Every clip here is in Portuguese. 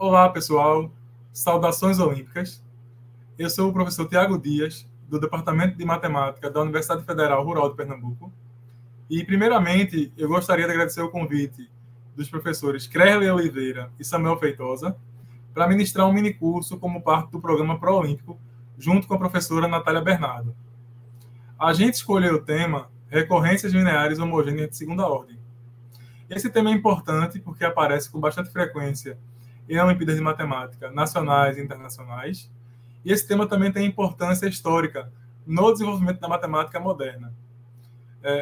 Olá, pessoal. Saudações olímpicas. Eu sou o professor Tiago Dias, do Departamento de Matemática da Universidade Federal Rural de Pernambuco. E, primeiramente, eu gostaria de agradecer o convite dos professores Crerley Oliveira e Samuel Feitosa para ministrar um minicurso como parte do programa Pró-Olímpico, junto com a professora Natália Bernardo. A gente escolheu o tema Recorrências lineares homogêneas de segunda ordem. Esse tema é importante porque aparece com bastante frequência em Olimpíadas de Matemática nacionais e internacionais. E esse tema também tem importância histórica no desenvolvimento da matemática moderna.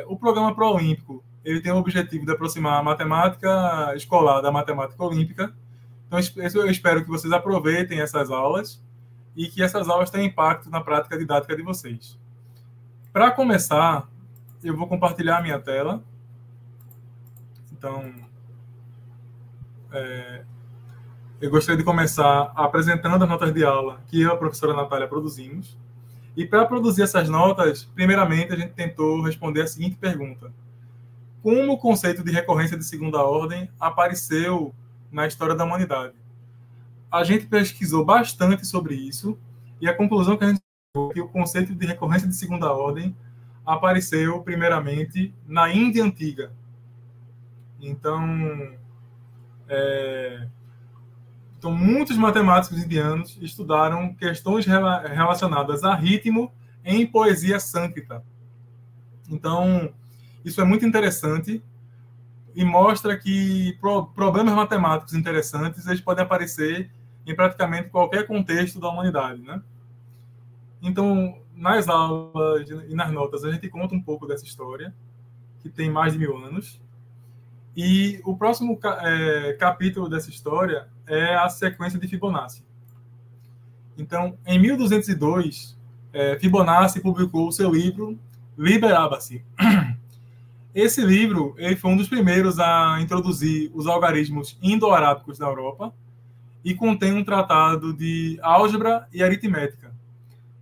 O programa Pró-Olímpico ele tem o objetivo de aproximar a matemática escolar da matemática olímpica. Então, eu espero que vocês aproveitem essas aulas e que essas aulas tenham impacto na prática didática de vocês. Para começar, eu vou compartilhar a minha tela. Então, eu gostaria de começar apresentando as notas de aula que eu e a professora Natália produzimos. E para produzir essas notas, primeiramente, a gente tentou responder a seguinte pergunta: como o conceito de recorrência de segunda ordem apareceu na história da humanidade? A gente pesquisou bastante sobre isso e a conclusão que a gente chegou é que o conceito de recorrência de segunda ordem apareceu primeiramente na Índia Antiga. Então, muitos matemáticos indianos estudaram questões relacionadas a ritmo em poesia sânscrita. Então, isso é muito interessante e mostra que problemas matemáticos interessantes eles podem aparecer em praticamente qualquer contexto da humanidade, né? Então, nas aulas e nas notas, a gente conta um pouco dessa história, que tem mais de 1000 anos. E o próximo capítulo dessa história é a sequência de Fibonacci. Então, em 1202, Fibonacci publicou o seu livro Liber Abaci. Esse livro ele foi um dos primeiros a introduzir os algarismos indo-arábicos na Europa e contém um tratado de álgebra e aritmética.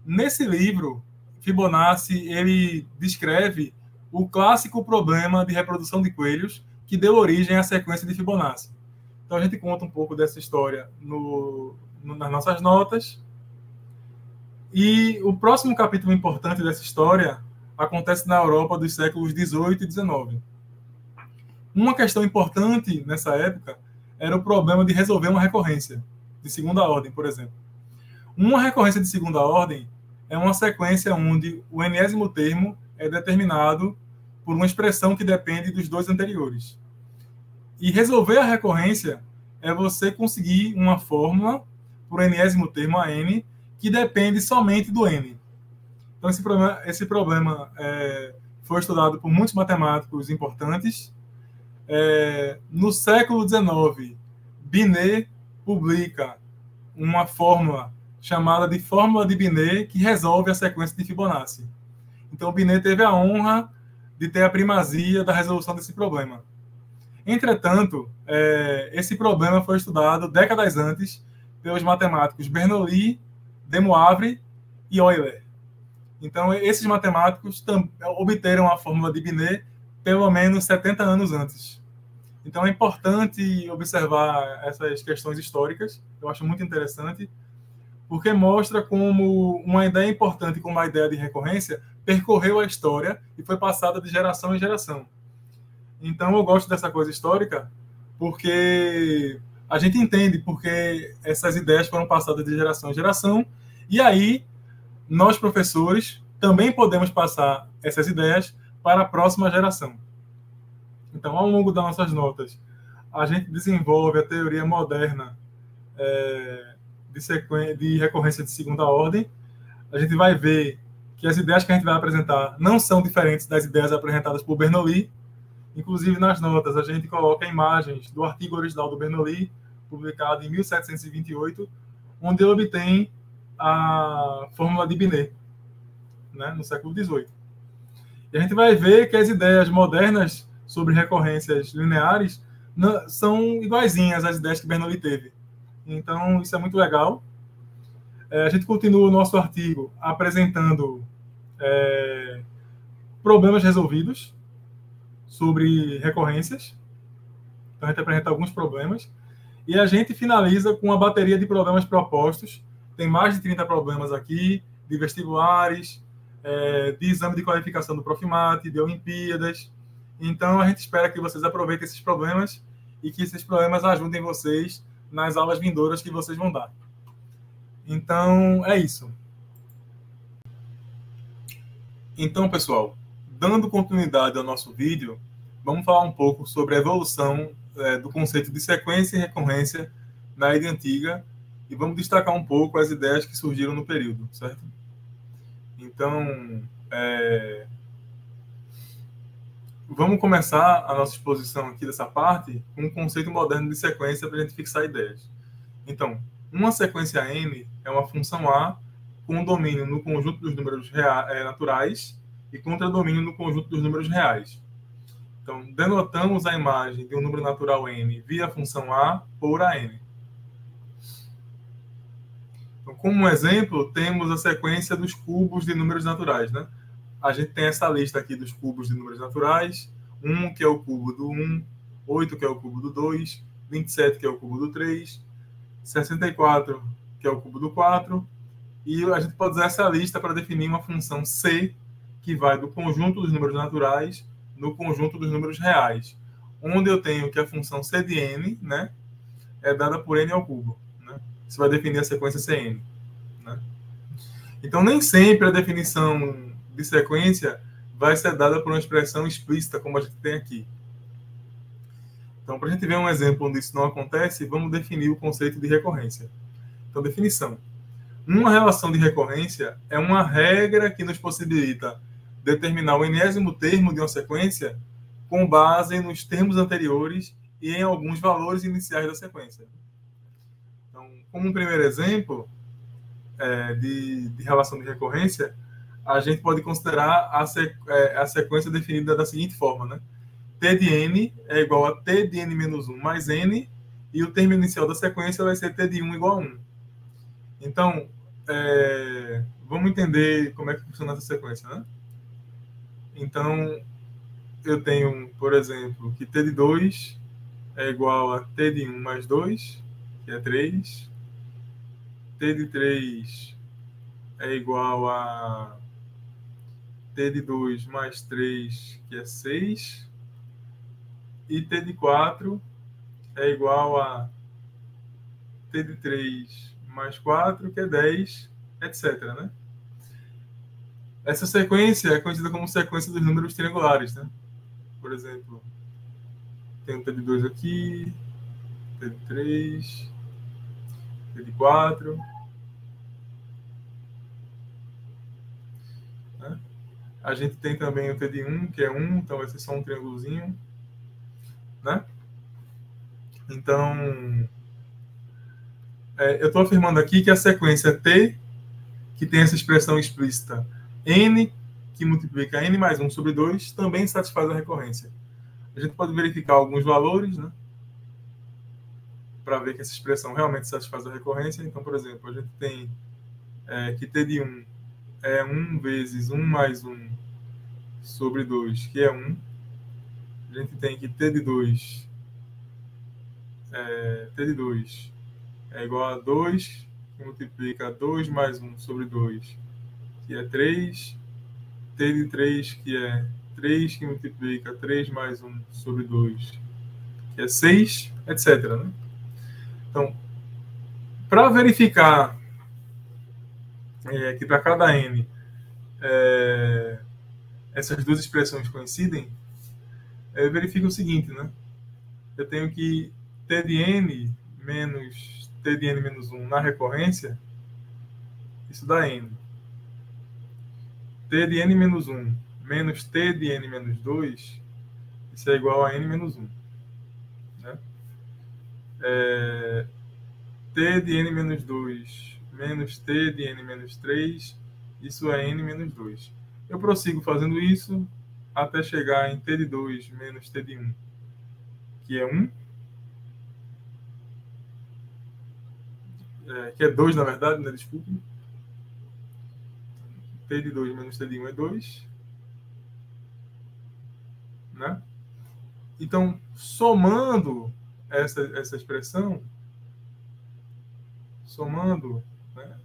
Nesse livro, Fibonacci ele descreve o clássico problema de reprodução de coelhos que deu origem à sequência de Fibonacci. Então, a gente conta um pouco dessa história nas nossas notas. E o próximo capítulo importante dessa história acontece na Europa dos séculos 18 e 19. Uma questão importante nessa época era o problema de resolver uma recorrência de segunda ordem, por exemplo. Uma recorrência de segunda ordem é uma sequência onde o enésimo termo é determinado por uma expressão que depende dos dois anteriores. E resolver a recorrência é você conseguir uma fórmula por enésimo termo a n que depende somente do n. Então, esse problema foi estudado por muitos matemáticos importantes. No século XIX, Binet publica uma fórmula chamada de fórmula de Binet que resolve a sequência de Fibonacci. Então, Binet teve a honra de ter a primazia da resolução desse problema. Entretanto, esse problema foi estudado décadas antes pelos matemáticos Bernoulli, De Moivre e Euler. Então, esses matemáticos obteram a fórmula de Binet pelo menos 70 anos antes. Então, é importante observar essas questões históricas. Eu acho muito interessante, porque mostra como uma ideia importante, como a ideia de recorrência, percorreu a história e foi passada de geração em geração. Então, eu gosto dessa coisa histórica, porque a gente entende porque essas ideias foram passadas de geração em geração, e aí nós, professores, também podemos passar essas ideias para a próxima geração. Então, ao longo das nossas notas, a gente desenvolve a teoria moderna de recorrência de segunda ordem. A gente vai ver que as ideias que a gente vai apresentar não são diferentes das ideias apresentadas por Bernoulli. Inclusive, nas notas, a gente coloca imagens do artigo original do Bernoulli, publicado em 1728, onde ele obtém a fórmula de Binet, né, no século XVIII. E a gente vai ver que as ideias modernas sobre recorrências lineares são iguaizinhas às ideias que Bernoulli teve. Então, isso é muito legal. A gente continua o nosso artigo apresentando problemas resolvidos sobre recorrências. Então, a gente apresenta alguns problemas. E a gente finaliza com uma bateria de problemas propostos. Tem mais de 30 problemas aqui, de vestibulares, de exame de qualificação do Profimate, de Olimpíadas. Então, a gente espera que vocês aproveitem esses problemas e que esses problemas ajudem vocês nas aulas vindouras que vocês vão dar. Então, é isso. Então, pessoal, dando continuidade ao nosso vídeo, vamos falar um pouco sobre a evolução do conceito de sequência e recorrência na Ilha Antiga e vamos destacar um pouco as ideias que surgiram no período, certo? Então, vamos começar a nossa exposição aqui dessa parte com um conceito moderno de sequência para a gente fixar ideias. Então, uma sequência n é uma função A com domínio no conjunto dos números naturais e contradomínio no conjunto dos números reais. Então, denotamos a imagem de um número natural n via a função A por AN. Então, como um exemplo, temos a sequência dos cubos de números naturais, né? A gente tem essa lista aqui dos cubos de números naturais, 1, que é o cubo do 1, 8, que é o cubo do 2, 27, que é o cubo do 3, 64, que é o cubo do 4, e a gente pode usar essa lista para definir uma função C, que vai do conjunto dos números naturais no conjunto dos números reais, onde eu tenho que a função C de n, né, é dada por n ao cubo. Né? Isso vai definir a sequência Cn. Né? Então, nem sempre a definição de sequência vai ser dada por uma expressão explícita, como a gente tem aqui. Então, para a gente ver um exemplo onde isso não acontece, vamos definir o conceito de recorrência. Então, definição. Uma relação de recorrência é uma regra que nos possibilita determinar o enésimo termo de uma sequência com base nos termos anteriores e em alguns valores iniciais da sequência. Então, como um primeiro exemplo de relação de recorrência, a gente pode considerar a sequência definida da seguinte forma, né? T de n é igual a T de n menos 1 mais n, e o termo inicial da sequência vai ser T de 1 igual a 1. Então, vamos entender como é que funciona essa sequência, né? Então, eu tenho, por exemplo, que T de 2 é igual a T de 1 mais 2, que é 3. T de 3 é igual a T de 2 mais 3, que é 6. E T de 4 é igual a T de 3 mais 4, que é 10, etc. Né? Essa sequência é conhecida como sequência dos números triangulares. Né? Por exemplo, tem um T de 2 aqui, T de 3, T de 4. Né? A gente tem também o T de 1, que é 1, então vai ser só um triângulozinho. Né? Então, eu estou afirmando aqui que a sequência T, que tem essa expressão explícita n, que multiplica n mais 1 sobre 2, também satisfaz a recorrência. A gente pode verificar alguns valores, né, para ver que essa expressão realmente satisfaz a recorrência. Então, por exemplo, a gente tem que T de 1 é 1 vezes 1 mais 1 sobre 2, que é 1. A gente tem que T de 2 é igual a 2, que multiplica 2 mais 1 sobre 2, que é 3. T de 3, que é 3, que multiplica 3 mais 1 sobre 2, que é 6, etc. Né? Então, para verificar que para cada n essas duas expressões coincidem, verifica o seguinte, né? Eu tenho que T de n menos T de n menos 1 na recorrência, isso dá n. T de n menos 1 menos T de n menos 2, isso é igual a n menos 1. Né? T de n menos 2 menos T de n menos 3, isso é n menos 2. Eu prossigo fazendo isso até chegar em T de 2 menos T de 1, que é 1. Que é 2, na verdade, né? Desculpe. T de 2 menos T de 1 é 2. Né? Então, somando essa expressão, somando, né,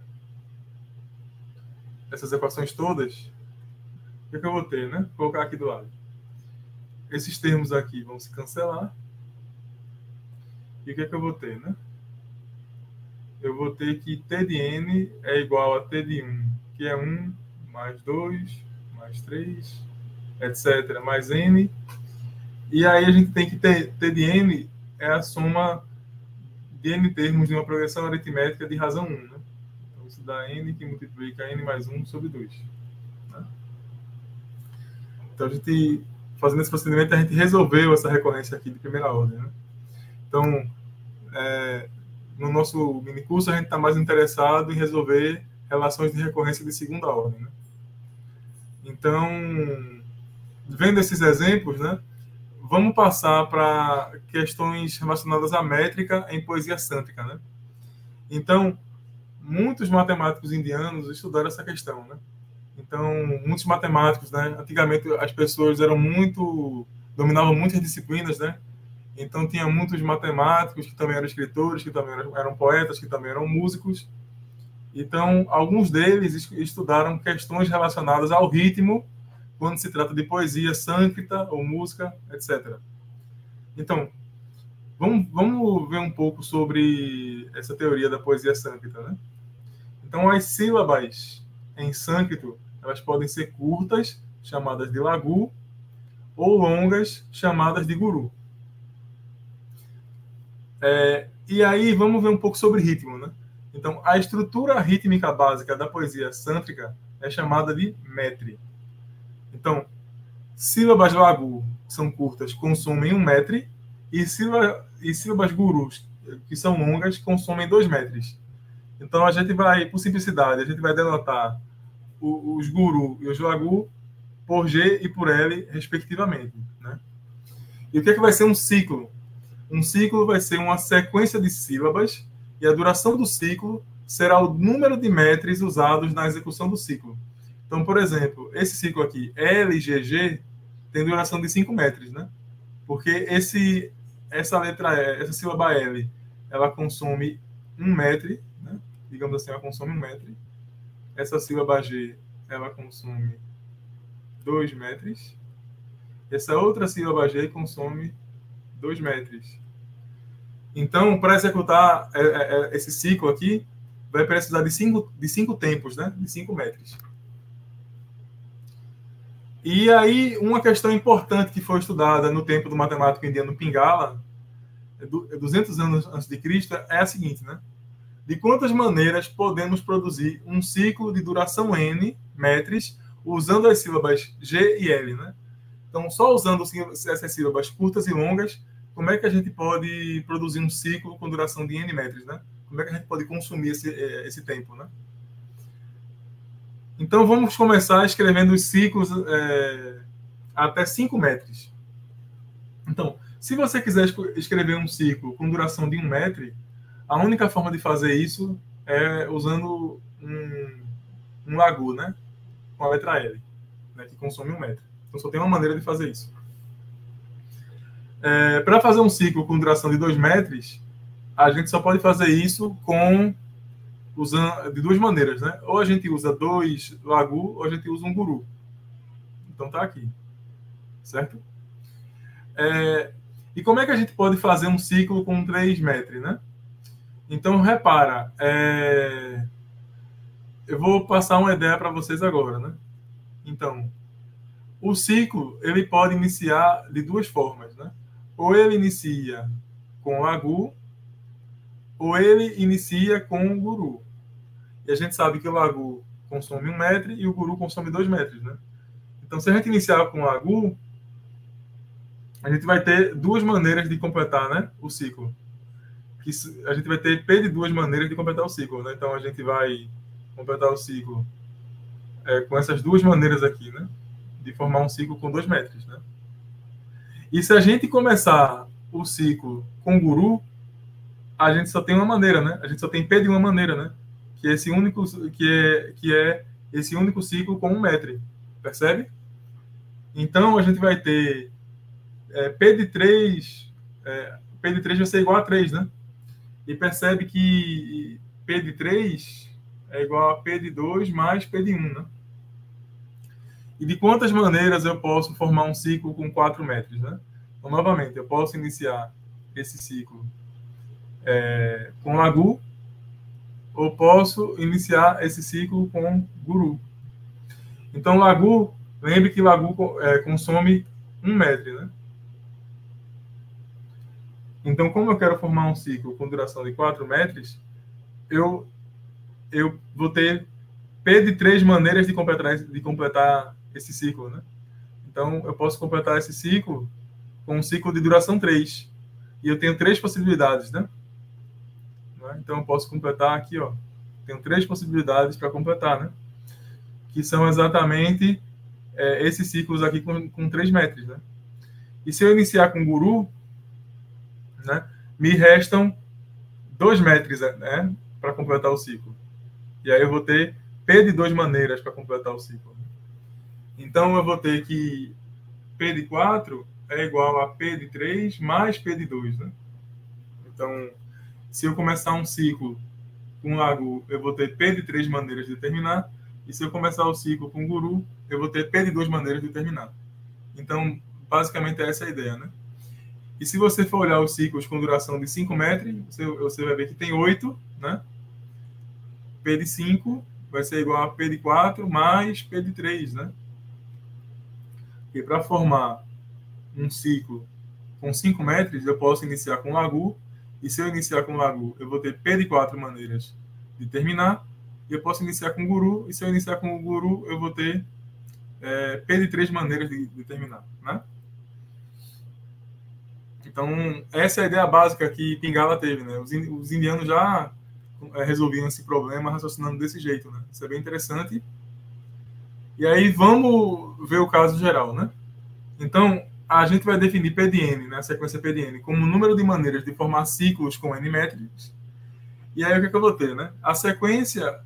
essas equações todas, o que eu vou ter, né? Vou colocar aqui do lado. Esses termos aqui vão se cancelar. E o que eu vou ter, né? Eu vou ter que T de N é igual a T de 1, que é 1 mais 2, mais 3, etc., mais N. E aí a gente tem que ter T de N é a soma de N termos de uma progressão aritmética de razão 1, né? Então isso dá N que multiplica N mais 1 sobre 2. Né? Então a gente, fazendo esse procedimento, a gente resolveu essa recorrência aqui de primeira ordem, né? Então, no nosso minicurso, a gente está mais interessado em resolver relações de recorrência de segunda ordem, né? Então, vendo esses exemplos, né, vamos passar para questões relacionadas à métrica em poesia sântica, né? Então, muitos matemáticos indianos estudaram essa questão, né? Então, muitos matemáticos, né? Antigamente, as pessoas dominavam muitas disciplinas, né? Então, tinha muitos matemáticos que também eram escritores, que também eram poetas, que também eram músicos. Então, alguns deles estudaram questões relacionadas ao ritmo, quando se trata de poesia sâncrita ou música, etc. Então, vamos ver um pouco sobre essa teoria da poesia sâncrita, né? Então, as sílabas em sânscrito, elas podem ser curtas, chamadas de lagu, ou longas, chamadas de guru. E aí, vamos ver um pouco sobre ritmo, né? Então, a estrutura rítmica básica da poesia sântrica é chamada de metri. Então, sílabas lagu, que são curtas, consomem 1 metri, e sílabas gurus, que são longas, consomem 2 metris. Então, a gente vai, por simplicidade, a gente vai denotar os guru e os lagu por G e por L, respectivamente, né? E o que vai ser um ciclo? Um ciclo vai ser uma sequência de sílabas e a duração do ciclo será o número de metros usados na execução do ciclo. Então, por exemplo, esse ciclo aqui, LGG, tem duração de 5 metros, né? Porque essa sílaba L, ela consome 1 metro, né? Digamos assim, ela consome 1 metro. Essa sílaba G, ela consome 2 metros. Essa outra sílaba G consome 2 metros. Então, para executar esse ciclo aqui, vai precisar de 5 tempos, né? De 5 metros. E aí, uma questão importante que foi estudada no tempo do matemático indiano Pingala, 200 anos antes de Cristo, é a seguinte, né? De quantas maneiras podemos produzir um ciclo de duração n metros usando as sílabas G e L, né? Então, só usando essas sílabas curtas e longas, como é que a gente pode produzir um ciclo com duração de n metros, né? Como é que a gente pode consumir esse tempo, né? Então, vamos começar escrevendo os ciclos até 5 metros. Então, se você quiser escrever um ciclo com duração de 1 metro, a única forma de fazer isso é usando um lagu, né? Com a letra L, né? Que consome 1 metro. Então, só tem uma maneira de fazer isso. Para fazer um ciclo com duração de 2 metros, a gente só pode fazer isso usando de 2 maneiras, né? Ou a gente usa 2 lagu, ou a gente usa um guru. Então tá aqui, certo? E como é que a gente pode fazer um ciclo com 3 metros, né? Então repara, eu vou passar uma ideia para vocês agora, né? Então, o ciclo ele pode iniciar de 2 formas, né? Ou ele inicia com lagu, ou ele inicia com o guru. E a gente sabe que o lagu consome 1 metro e o guru consome 2 metros, né? Então, se a gente iniciar com o lagu, a gente vai ter 2 maneiras de completar, né, o ciclo. A gente vai ter P de 2 maneiras de completar o ciclo, né? Então, a gente vai completar o ciclo com essas 2 maneiras aqui, né? De formar um ciclo com 2 metros, né? E se a gente começar o ciclo com guru, a gente só tem uma maneira, né? A gente só tem P de uma maneira, né? Que é esse único esse único ciclo com 1 metro, percebe? Então a gente vai ter P de 3 P de 3 vai ser igual a 3, né? E percebe que P de 3 é igual a P de 2 mais P de 1, né? E de quantas maneiras eu posso formar um ciclo com 4 metros, né? Então, novamente, eu posso iniciar esse ciclo com Lagu, ou posso iniciar esse ciclo com Guru. Então, Lagu, lembre que Lagu consome 1 metro, né? Então, como eu quero formar um ciclo com duração de 4 metros, eu vou ter P de 3 maneiras de completar esse ciclo, né? Então, eu posso completar esse ciclo com um ciclo de duração 3. E eu tenho 3 possibilidades, né? Então, eu posso completar aqui, ó. Tenho 3 possibilidades para completar, né? Que são exatamente esses ciclos aqui com 3 metros, né? E se eu iniciar com Guru, né, me restam 2 metros, né, para completar o ciclo. E aí eu vou ter P de 2 maneiras para completar o ciclo. Então, eu vou ter que P de 4 é igual a P de 3 mais P de 2, né? Então, se eu começar um ciclo com Lagu, eu vou ter P de 3 maneiras de terminar. E se eu começar o ciclo com Guru, eu vou ter P de 2 maneiras de terminar. Então, basicamente, essa é a ideia, né? E se você for olhar os ciclos com duração de 5 metros, você vai ver que tem 8, né? P de 5 vai ser igual a P de 4 mais P de 3, né? E para formar um ciclo com 5 metros, eu posso iniciar com Lagu. E se eu iniciar com Lagu, eu vou ter P de 4 maneiras de terminar. E eu posso iniciar com Guru. E se eu iniciar com o Guru, eu vou ter P de 3 maneiras de terminar, né? Então, essa é a ideia básica que Pingala teve, né? Os indianos já resolviam esse problema raciocinando desse jeito, né? Isso é bem interessante. E aí, vamos ver o caso geral, né? Então, a gente vai definir PDN, né? A sequência PDN, como o número de maneiras de formar ciclos com N métricos. E aí, o que eu vou ter, né? A sequência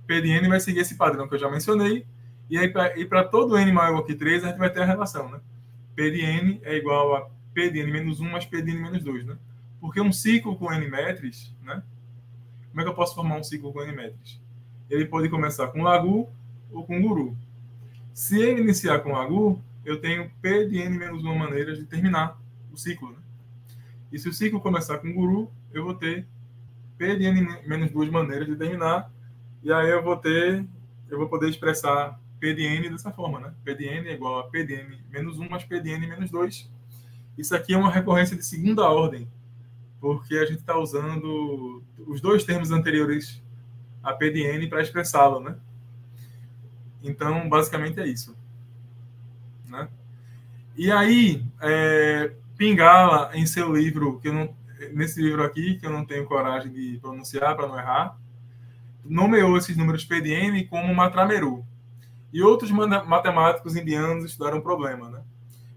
PDN vai seguir esse padrão que eu já mencionei. E aí, para todo N maior que 3, a gente vai ter a relação, né? PDN é igual a P de N menos 1 mais P de N menos 2, né? Porque um ciclo com N metros, né? Como é que eu posso formar um ciclo com N metros? Ele pode começar com Lagu ou com Guru. Se ele iniciar com Lagu, eu tenho P de N menos 1 maneiras de terminar o ciclo, né? E se o ciclo começar com Guru, eu vou ter P de N menos 2 maneiras de terminar. E aí eu vou poder expressar P de N dessa forma, né? P de N é igual a P de N menos 1 mais P de N menos 2. Isso aqui é uma recorrência de segunda ordem, porque a gente está usando os 2 termos anteriores a P de N para expressá-lo, né? Então, basicamente é isso, né? E aí, Pingala, em seu livro, nesse livro aqui, que eu não tenho coragem de pronunciar para não errar, nomeou esses números P de N como Matrameru. E outros matemáticos indianos estudaram o problema, né?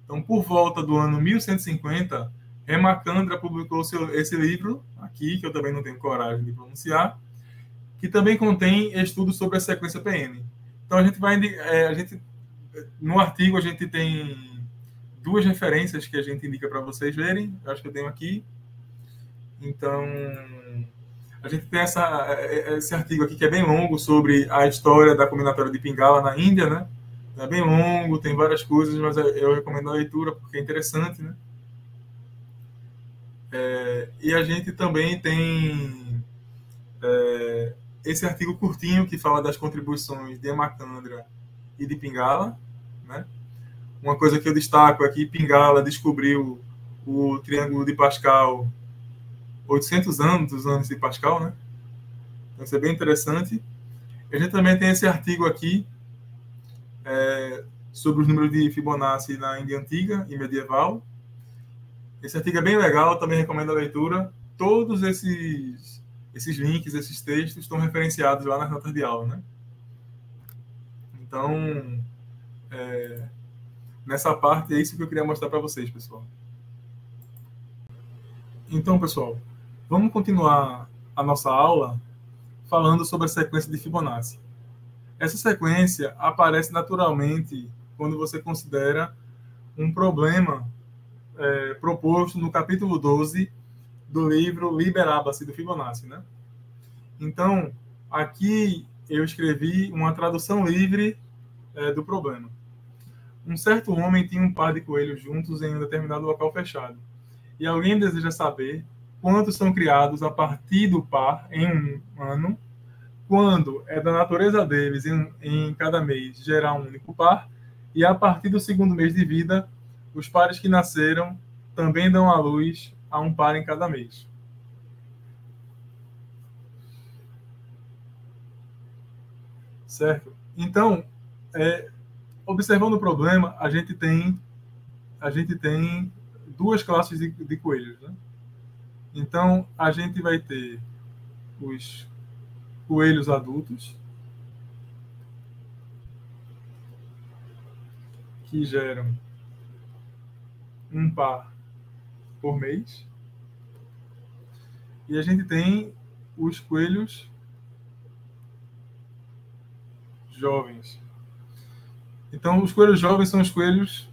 Então, por volta do ano 1150, Hemacandra publicou esse livro aqui, que eu também não tenho coragem de pronunciar, que também contém estudos sobre a sequência PN. Então, no artigo, a gente tem 2 referências que a gente indica para vocês verem. Eu acho que eu tenho aqui. Então, a gente tem esse artigo aqui que é bem longo sobre a história da combinatória de Pingala na Índia, né? É bem longo, tem várias coisas, mas eu recomendo a leitura porque é interessante, né? E a gente também tem esse artigo curtinho que fala das contribuições de Hemacandra e de Pingala, né? Uma coisa que eu destaco é que Pingala descobriu o triângulo de Pascal 800 anos de Pascal, né? Então, isso é bem interessante. A gente também tem esse artigo aqui sobre os números de Fibonacci na Índia Antiga e Medieval. Esse artigo é bem legal, também recomendo a leitura. Todos esses links, esses textos estão referenciados lá nas notas de aula, né? Então, nessa parte é isso que eu queria mostrar para vocês, pessoal. Então, pessoal, vamos continuar a nossa aula falando sobre a sequência de Fibonacci. Essa sequência aparece naturalmente quando você considera um problema proposto no capítulo 12 do livro Liber Abaci, do Fibonacci, né? Então, aqui eu escrevi uma tradução livre do problema. Um certo homem tinha um par de coelhos juntos em um determinado local fechado. E alguém deseja saber quantos são criados a partir do par em um ano, quando é da natureza deles em cada mês gerar um único par, e a partir do segundo mês de vida, os pares que nasceram também dão à luz a um par em cada mês. Certo? Então, observando o problema, a gente tem duas classes de coelhos, né? Então, a gente vai ter os coelhos adultos, que geram um par por mês. E a gente tem os coelhos jovens. Então, os coelhos jovens são os coelhos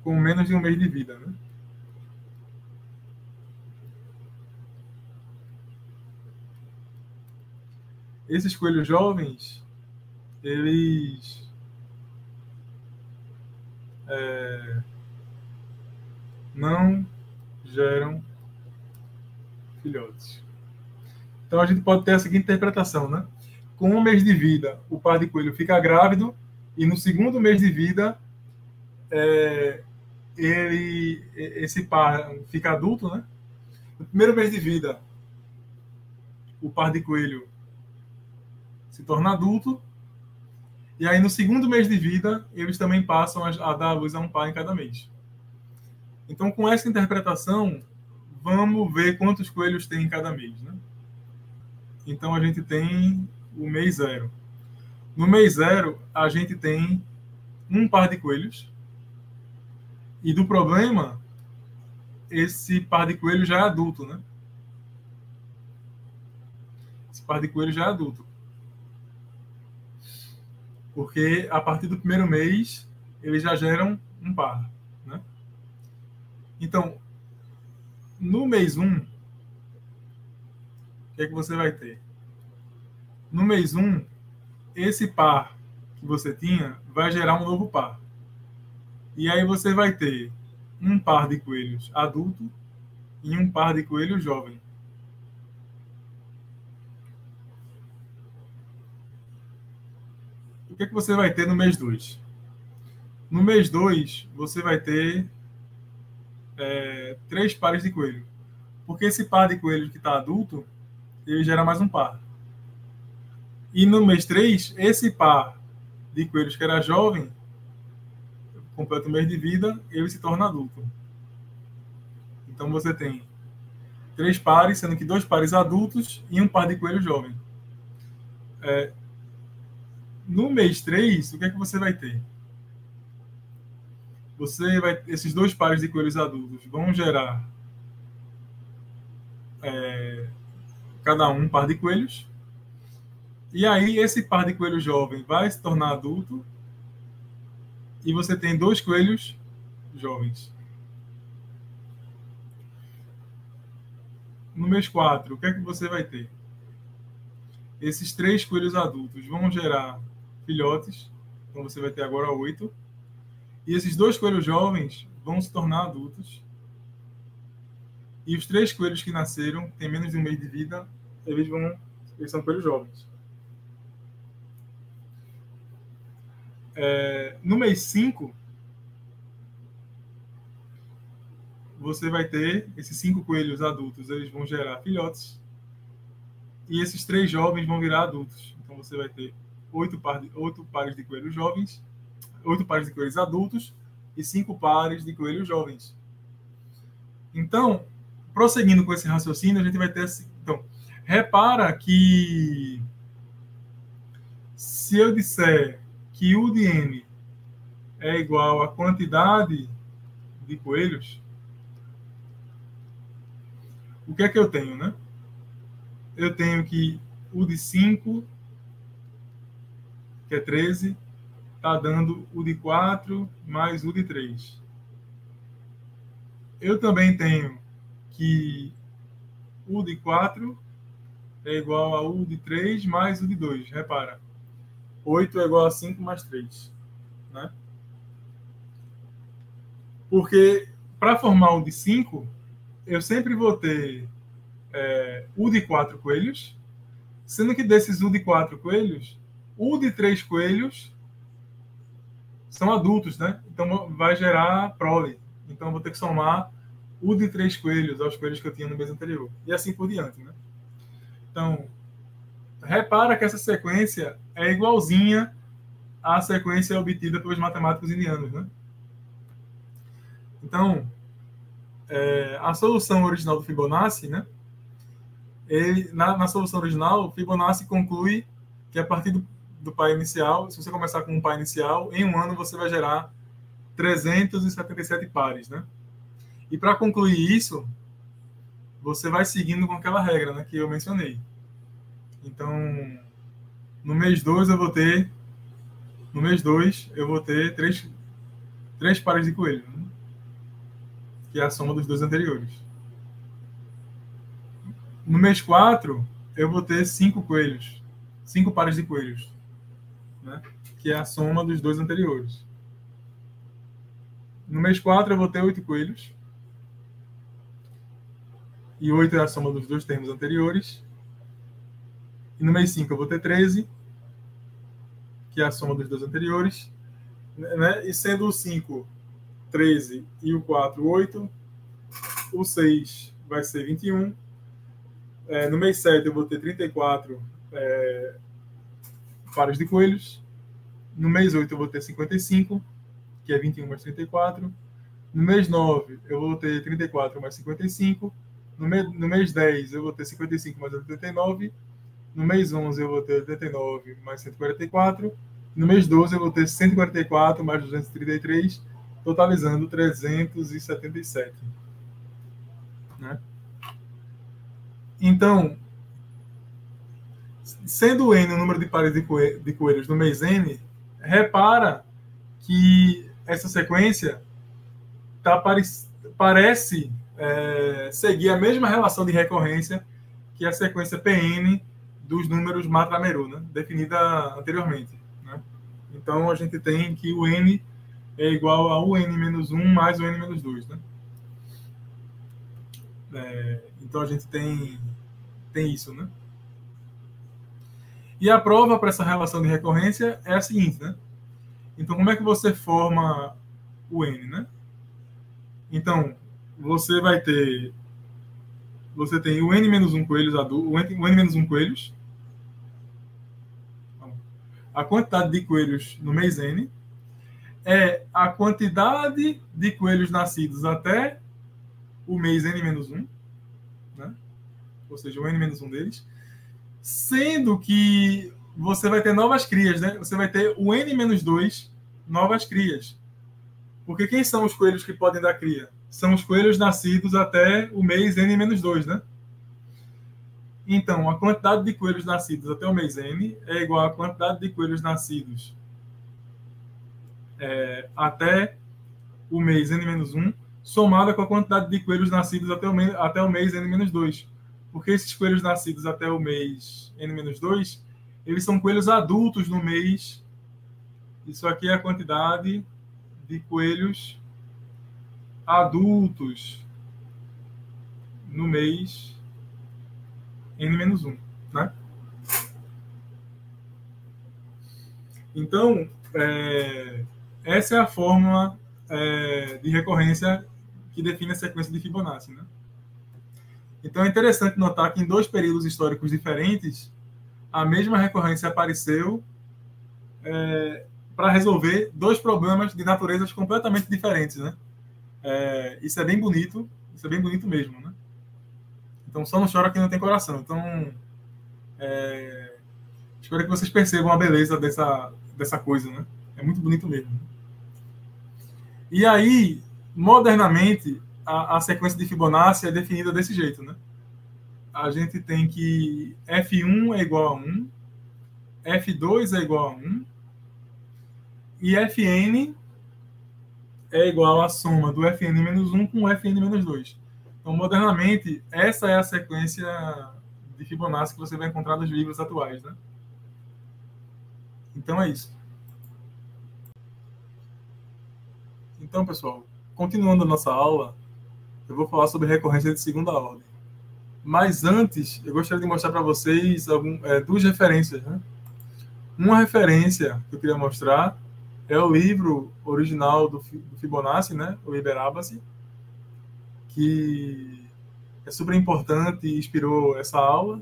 com menos de um mês de vida, né? Esses coelhos jovens, eles não geram filhotes. Então, a gente pode ter a seguinte interpretação, né? Com um mês de vida, o par de coelho fica grávido e no segundo mês de vida, esse par fica adulto, né? No primeiro mês de vida, o par de coelho se torna adulto, e aí no segundo mês de vida, eles também passam a dar à luz a um par em cada mês. Então, com essa interpretação, vamos ver quantos coelhos tem em cada mês, né? Então, a gente tem o mês 0. No mês 0, a gente tem um par de coelhos, e do problema, esse par de coelhos já é adulto, né? Esse par de coelhos já é adulto. Porque a partir do primeiro mês, eles já geram um par, né? Então, no mês 1, o que é que você vai ter? No mês 1, esse par que você tinha vai gerar um novo par. E aí você vai ter um par de coelhos adulto e um par de coelhos jovem. O que é que você vai ter no mês 2? No mês 2, você vai ter 3 pares de coelho. Porque esse par de coelhos que está adulto, ele gera mais um par. E no mês 3, esse par de coelhos que era jovem, completa o mês de vida, ele se torna adulto. Então você tem 3 pares, sendo que 2 pares adultos e um par de coelho jovem. No mês 3, o que é que você vai ter? Esses 2 pares de coelhos adultos vão gerar cada um par de coelhos. E aí esse par de coelho jovem vai se tornar adulto e você tem 2 coelhos jovens. No mês 4, o que é que você vai ter? Esses 3 coelhos adultos vão gerar filhotes, então você vai ter agora 8. E esses 2 coelhos jovens vão se tornar adultos. E os 3 coelhos que nasceram, têm menos de um mês de vida, eles são coelhos jovens. No mês 5, você vai ter esses 5 coelhos adultos, eles vão gerar filhotes. E esses 3 jovens vão virar adultos. Então você vai ter 8 pares de coelhos jovens, 8 pares de coelhos adultos e 5 pares de coelhos jovens. Então, prosseguindo com esse raciocínio, a gente vai ter assim. Então, repara que se eu disser que U de N é igual à quantidade de coelhos, o que é que eu tenho, né? Eu tenho que U de 5, que é 13, está dando U de 4 mais U de 3. Eu também tenho que U de 4 é igual a U de 3 mais U de 2. Repara. 8 é igual a 5 mais 3. Né? Porque para formar U de 5, eu sempre vou ter U de 4 coelhos, sendo que desses U de 4 coelhos, U de 3 coelhos são adultos, né? Então vai gerar prole. Então eu vou ter que somar U de 3 coelhos aos coelhos que eu tinha no mês anterior. E assim por diante, né? Então, repara que essa sequência é igualzinha à sequência obtida pelos matemáticos indianos, né? Então, a solução original do Fibonacci, né? Na solução original, o Fibonacci conclui que a partir do par inicial, se você começar com um par inicial, em um ano você vai gerar 377 pares, né? E para concluir isso, você vai seguindo com aquela regra, né, que eu mencionei. Então, no mês 2 eu vou ter três pares de coelho, né? Que é a soma dos dois anteriores. No mês 4, eu vou ter 5 coelhos, 5 pares de coelhos, né? Que é a soma dos dois anteriores. No mês 4, eu vou ter 8 coelhos. E 8 é a soma dos dois termos anteriores. E no mês 5, eu vou ter 13, que é a soma dos dois anteriores. Né? E sendo o 5, 13 e o 4, 8, o 6 vai ser 21. No mês 7, eu vou ter 34 pares de coelhos. No mês 8, eu vou ter 55, que é 21 mais 34. No mês 9, eu vou ter 34 mais 55. No mês 10, eu vou ter 55 mais 89. No mês 11, eu vou ter 89 mais 144. No mês 12, eu vou ter 144 mais 233, totalizando 377. Né? Então, sendo N o número de pares de coelhos no mês N, repara que essa sequência parece seguir a mesma relação de recorrência que a sequência PN dos números Matra-Meru, né? Definida anteriormente. Né? Então, a gente tem que o N é igual a UN-1 mais o N-2. Né? Então, a gente tem isso. Né? E a prova para essa relação de recorrência é a seguinte. Né? Então, como é que você forma o N? Né? Então, você tem o N-1 coelhos adultos, o N-1 coelhos, a quantidade de coelhos no mês N, é a quantidade de coelhos nascidos até o mês N-1, né? Ou seja, o N-1 deles, sendo que você vai ter novas crias, né? Você vai ter o N-2 novas crias. Porque quem são os coelhos que podem dar cria? São os coelhos nascidos até o mês N-2, né? Então, a quantidade de coelhos nascidos até o mês N é igual à quantidade de coelhos nascidos até o mês N-1, somada com a quantidade de coelhos nascidos até o mês N-2. Porque esses coelhos nascidos até o mês N-2, eles são coelhos adultos no mês. Isso aqui é a quantidade de coelhos adultos no mês N-1, né? Então, essa é a fórmula de recorrência que define a sequência de Fibonacci, né? Então, é interessante notar que em 2 períodos históricos diferentes, a mesma recorrência apareceu para resolver 2 problemas de naturezas completamente diferentes, né? Isso é bem bonito mesmo, né? Então, só não chora quem não tem coração. Então, espero que vocês percebam a beleza dessa coisa, né? É muito bonito mesmo. E aí, modernamente, a sequência de Fibonacci é definida desse jeito, né? A gente tem que F1 é igual a 1, F2 é igual a 1, E Fn é igual à soma do Fn-1 com o Fn-2. Então, modernamente, essa é a sequência de Fibonacci que você vai encontrar nos livros atuais, né? Então, é isso. Então, pessoal, continuando a nossa aula, eu vou falar sobre recorrência de segunda ordem. Mas antes, eu gostaria de mostrar para vocês duas referências, né? Uma referência que eu queria mostrar é o livro original do Fibonacci, né? O Liber Abaci, que é super importante e inspirou essa aula.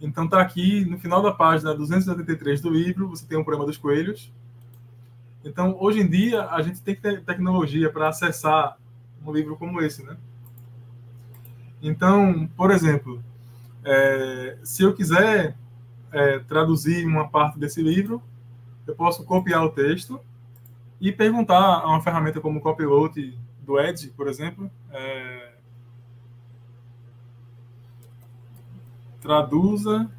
Então está aqui no final da página 283 do livro, você tem um problema dos coelhos. Então, hoje em dia, a gente tem que ter tecnologia para acessar um livro como esse, né? Então, por exemplo, se eu quiser traduzir uma parte desse livro, eu posso copiar o texto e perguntar a uma ferramenta como o Copilot do Edge, por exemplo, traduza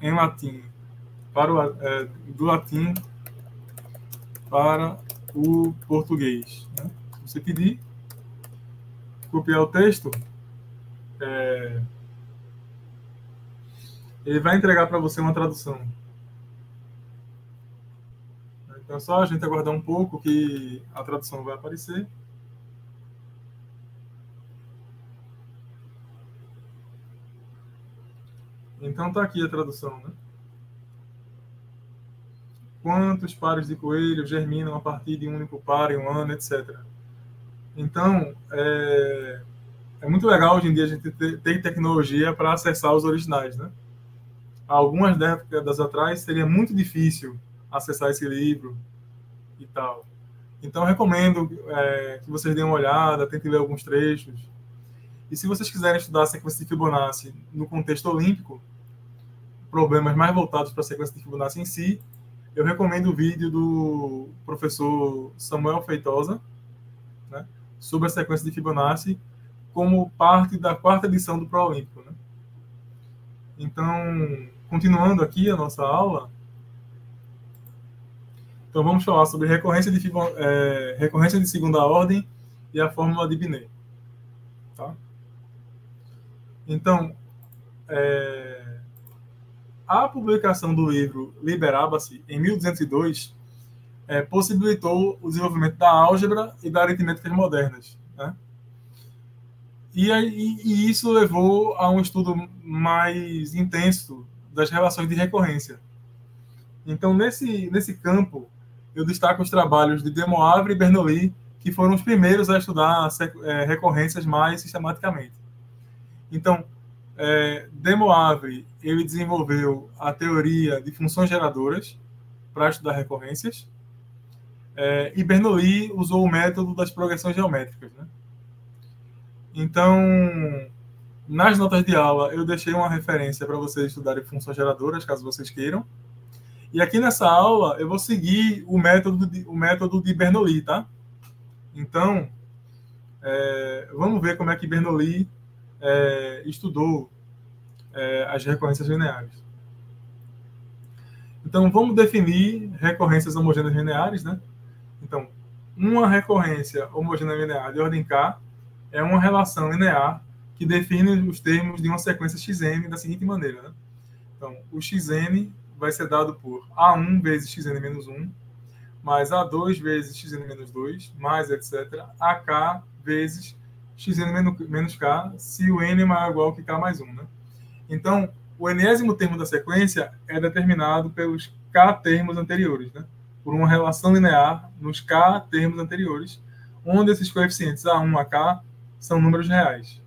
em latim, do latim para o português. Né? Se você pedir, copiar o texto, ele vai entregar para você uma tradução. Então é só a gente aguardar um pouco que a tradução vai aparecer. Então está aqui a tradução, né? Quantos pares de coelhos germinam a partir de um único par em um ano, etc. Então, é muito legal hoje em dia a gente ter tecnologia para acessar os originais, né? Há algumas décadas atrás seria muito difícil acessar esse livro e tal. Então, recomendo que vocês deem uma olhada, tentem ler alguns trechos. E se vocês quiserem estudar a sequência de Fibonacci no contexto olímpico, problemas mais voltados para a sequência de Fibonacci em si, eu recomendo o vídeo do professor Samuel Feitosa, né, sobre a sequência de Fibonacci, como parte da 4ª edição do Pró-Olímpico. Né? Então, continuando aqui a nossa aula, então vamos falar sobre recorrência de segunda ordem e a fórmula de Binet. Tá? Então, a publicação do livro Liber Abaci, em 1202, possibilitou o desenvolvimento da álgebra e da aritmética modernas. Né? E isso levou a um estudo mais intenso das relações de recorrência. Então, nesse campo, eu destaco os trabalhos de De Moivre e Bernoulli, que foram os primeiros a estudar recorrências mais sistematicamente. Então, De Moivre, ele desenvolveu a teoria de funções geradoras para estudar recorrências, e Bernoulli usou o método das progressões geométricas. Né? Então, nas notas de aula, eu deixei uma referência para vocês estudarem funções geradoras, caso vocês queiram. E aqui nessa aula, eu vou seguir o método de Bernoulli, tá? Então, vamos ver como é que Bernoulli estudou as recorrências lineares. Então, vamos definir recorrências homogêneas lineares, né? Então, uma recorrência homogênea linear de ordem K é uma relação linear que define os termos de uma sequência Xn da seguinte maneira. Né? Então, o Xn vai ser dado por A1 vezes Xn menos 1, mais A2 vezes Xn menos 2, mais etc. AK vezes Xn menos K, se o N é maior ou igual que K mais 1. Né? Então, o enésimo termo da sequência é determinado pelos K termos anteriores, né? Por uma relação linear nos K termos anteriores, onde esses coeficientes A1 a K são números reais.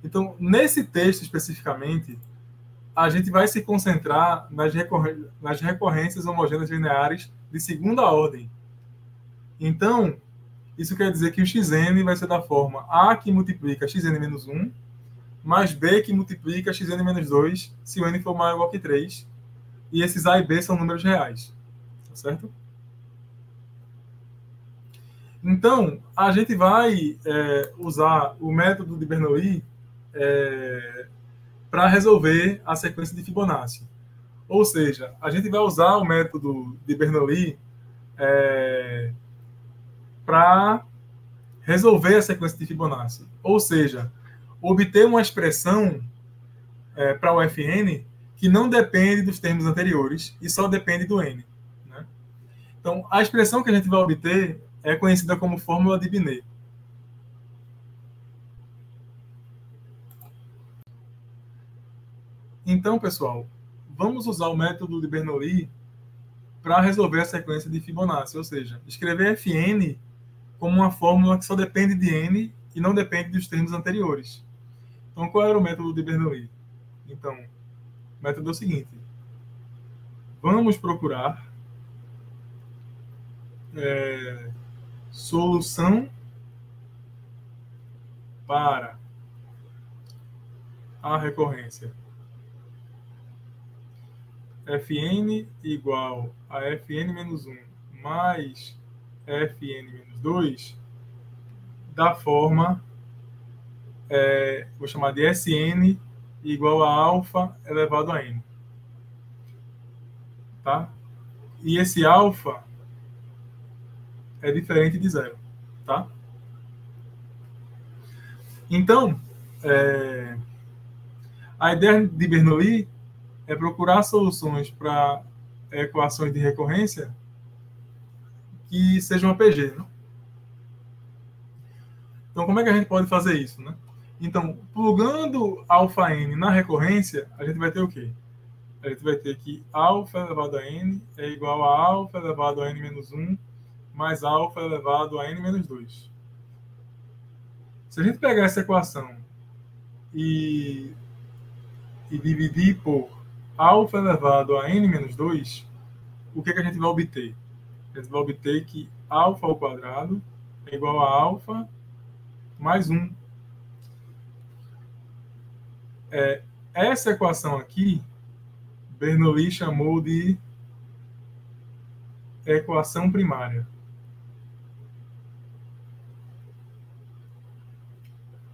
Então, nesse texto especificamente, a gente vai se concentrar nas recorrências homogêneas lineares de segunda ordem. Então, isso quer dizer que o Xn vai ser da forma A que multiplica Xn menos 1, mais B que multiplica Xn menos 2, se o N for maior ou igual que 3. E esses A e B são números reais. Tá certo? Então, a gente vai usar o método de Bernoulli para resolver a sequência de Fibonacci. Ou seja, a gente vai usar o método de Bernoulli para resolver a sequência de Fibonacci. Ou seja, obter uma expressão para o Fn que não depende dos termos anteriores e só depende do n. Né? Então, a expressão que a gente vai obter é conhecida como fórmula de Binet. Então, pessoal, vamos usar o método de Bernoulli para resolver a sequência de Fibonacci, ou seja, escrever Fn como uma fórmula que só depende de n e não depende dos termos anteriores. Então, qual era o método de Bernoulli? Então, o método é o seguinte: vamos procurar solução para a recorrência Fn igual a Fn menos 1 mais Fn menos 2 da forma, vou chamar de Sn igual a alfa elevado a n. Tá? E esse alfa é diferente de zero. Tá? Então, a ideia de Bernoulli é procurar soluções para equações de recorrência que sejam APG. Né? Então, como é que a gente pode fazer isso? Né? Então, plugando alfa n na recorrência, a gente vai ter o quê? A gente vai ter que alfa elevado a n é igual a alfa elevado a n menos 1 mais alfa elevado a n menos 2. Se a gente pegar essa equação e dividir por alfa elevado a n menos 2, o que a gente vai obter? A gente vai obter que alfa ao quadrado é igual a alfa mais 1. Essa equação aqui, Bernoulli chamou de equação primária.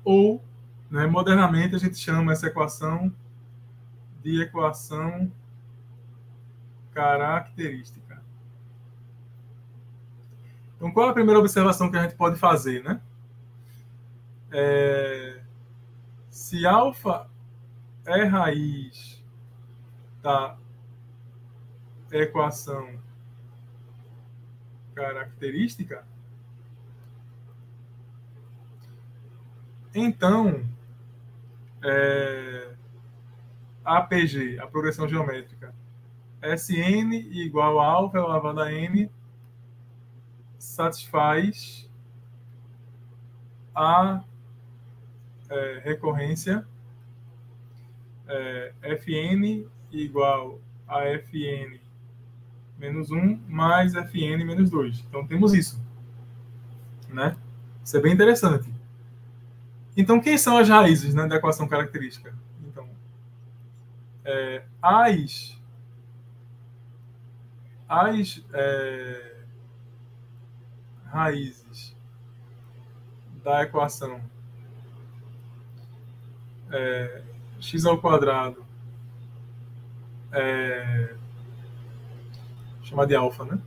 Ou, né, modernamente, a gente chama essa equação de equação característica. Então, qual é a primeira observação que a gente pode fazer? Né? Se alfa é raiz da equação característica, então APG, a progressão geométrica, Sn igual a alfa elevado a n, satisfaz a recorrência Fn igual a Fn menos 1 mais Fn menos 2. Então, temos isso. Né? Isso é bem interessante. Então, quem são as raízes, né, da equação característica? Então, as raízes da equação x ao quadrado chamar de alfa, né?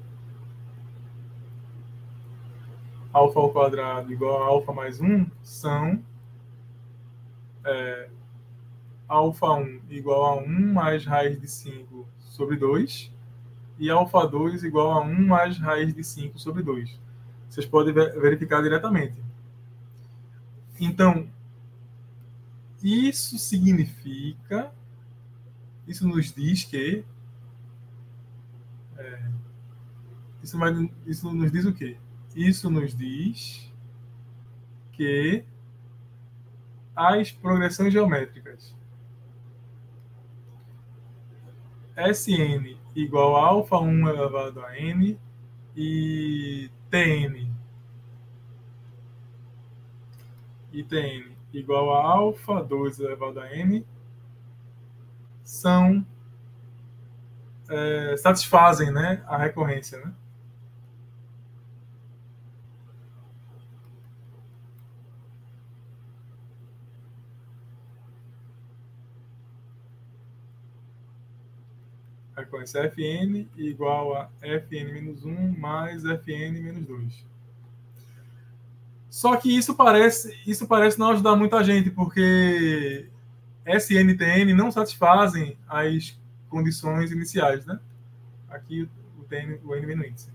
Alfa ao quadrado igual a alfa mais 1 são alfa 1 igual a 1 mais raiz de 5 sobre 2 e alfa 2 igual a 1 mais raiz de 5 sobre 2. Vocês podem verificar diretamente. Então, isso significa, isso nos diz que, isso nos diz o quê? Isso nos diz que as progressões geométricas Sn igual a alfa 1 elevado a n e Tn igual a alfa 2 elevado a n são satisfazem, né, a recorrência, né? recorrência Fn igual a Fn-1 mais Fn-2. Só que isso parece não ajudar muita gente, porque Sn e Tn não satisfazem as condições iniciais, né? Aqui o N menos índice.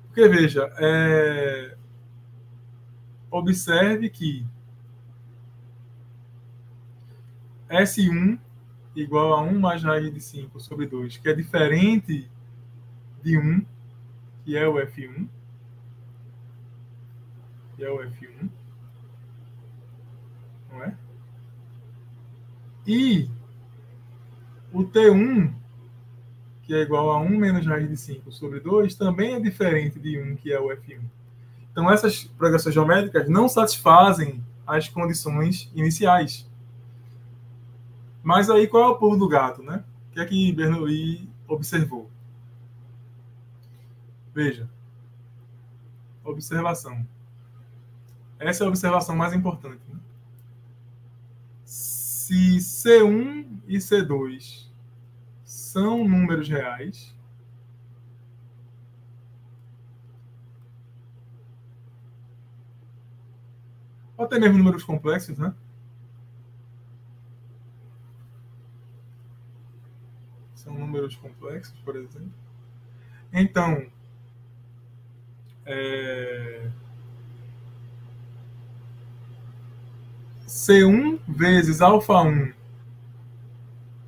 Porque, veja, observe que S1 igual a 1 mais raiz de 5 sobre 2, que é diferente de 1, que é o F1, não é? E o T1, que é igual a 1 menos raiz de 5 sobre 2, também é diferente de 1, que é o F1. Então, essas progressões geométricas não satisfazem as condições iniciais. Mas aí, qual é o pulo do gato, né? O que é que Bernoulli observou? Veja. Observação. Essa é a observação mais importante, né? Se C1 e C2 são números reais, ou até mesmo números complexos, né? São números complexos, por exemplo. Então, C1 vezes alfa1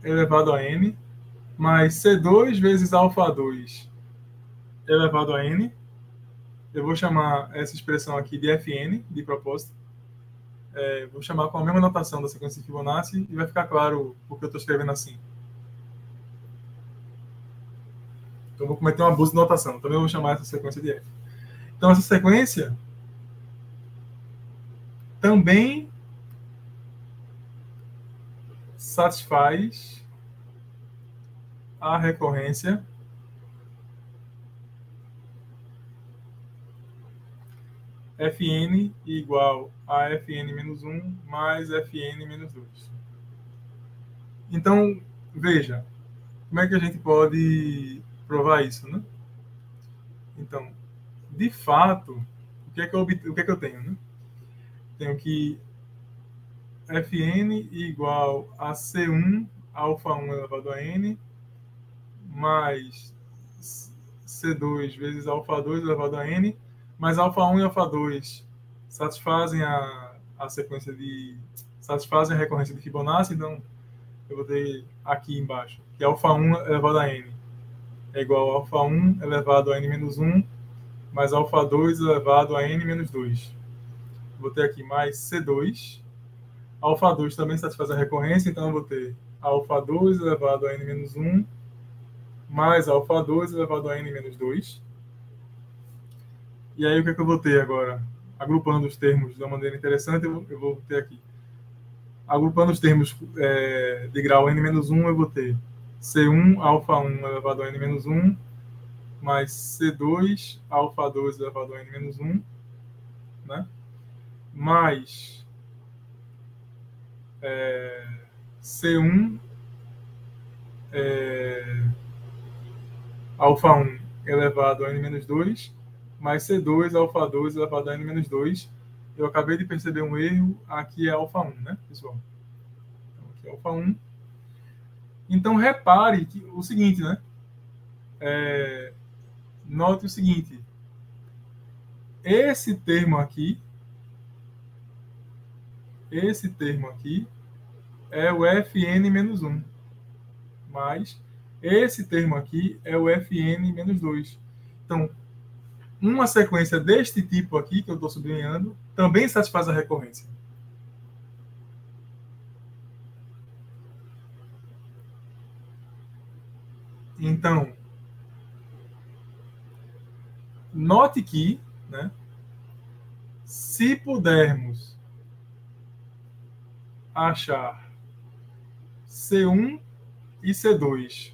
elevado a n, mais C2 vezes alfa2 elevado a n. Eu vou chamar essa expressão aqui de Fn, de propósito. Vou chamar com a mesma notação da sequência de Fibonacci e vai ficar claro porque eu estou escrevendo assim. Então, vou cometer um abuso de notação. Também vou chamar essa sequência de F. Então, essa sequência também satisfaz a recorrência Fn igual a Fn-1 mais Fn-2. Então, veja, como é que a gente pode provar isso, né? Então, de fato, o que é que eu tenho, né? Tenho que Fn igual a C1 alfa1 elevado a n mais C2 vezes alfa2 elevado a n, mais alfa1 e alfa2 satisfazem a sequência de... satisfazem a recorrência de Fibonacci, então eu vou ter aqui embaixo, que é alfa1 elevado a n é igual a alfa1 elevado a n menos 1, mais alfa2 elevado a n menos 2. Vou ter aqui mais C2. Alfa2 também satisfaz a recorrência, então eu vou ter alfa2 elevado a n menos 1, mais alfa2 elevado a n menos 2. E aí, o que é que eu vou ter agora? Agrupando os termos de uma maneira interessante, eu vou ter aqui. Agrupando os termos de grau n menos 1, eu vou ter C1 alfa1 elevado a n menos 1, mais C2 alfa2 elevado a n menos 1, né? Mais C1 alfa1 elevado a n menos 2, mais C2 alfa2 elevado a n menos 2. Eu acabei de perceber um erro, aqui é alfa1, né, pessoal? Então, aqui é alfa1. Então, repare que, o seguinte, né? Note o seguinte. Esse termo aqui é o Fn-1, mais esse termo aqui é o Fn-2. Então, uma sequência deste tipo aqui, que eu estou sublinhando, também satisfaz a recorrência. Então, note que, né, se pudermos achar C1 e C2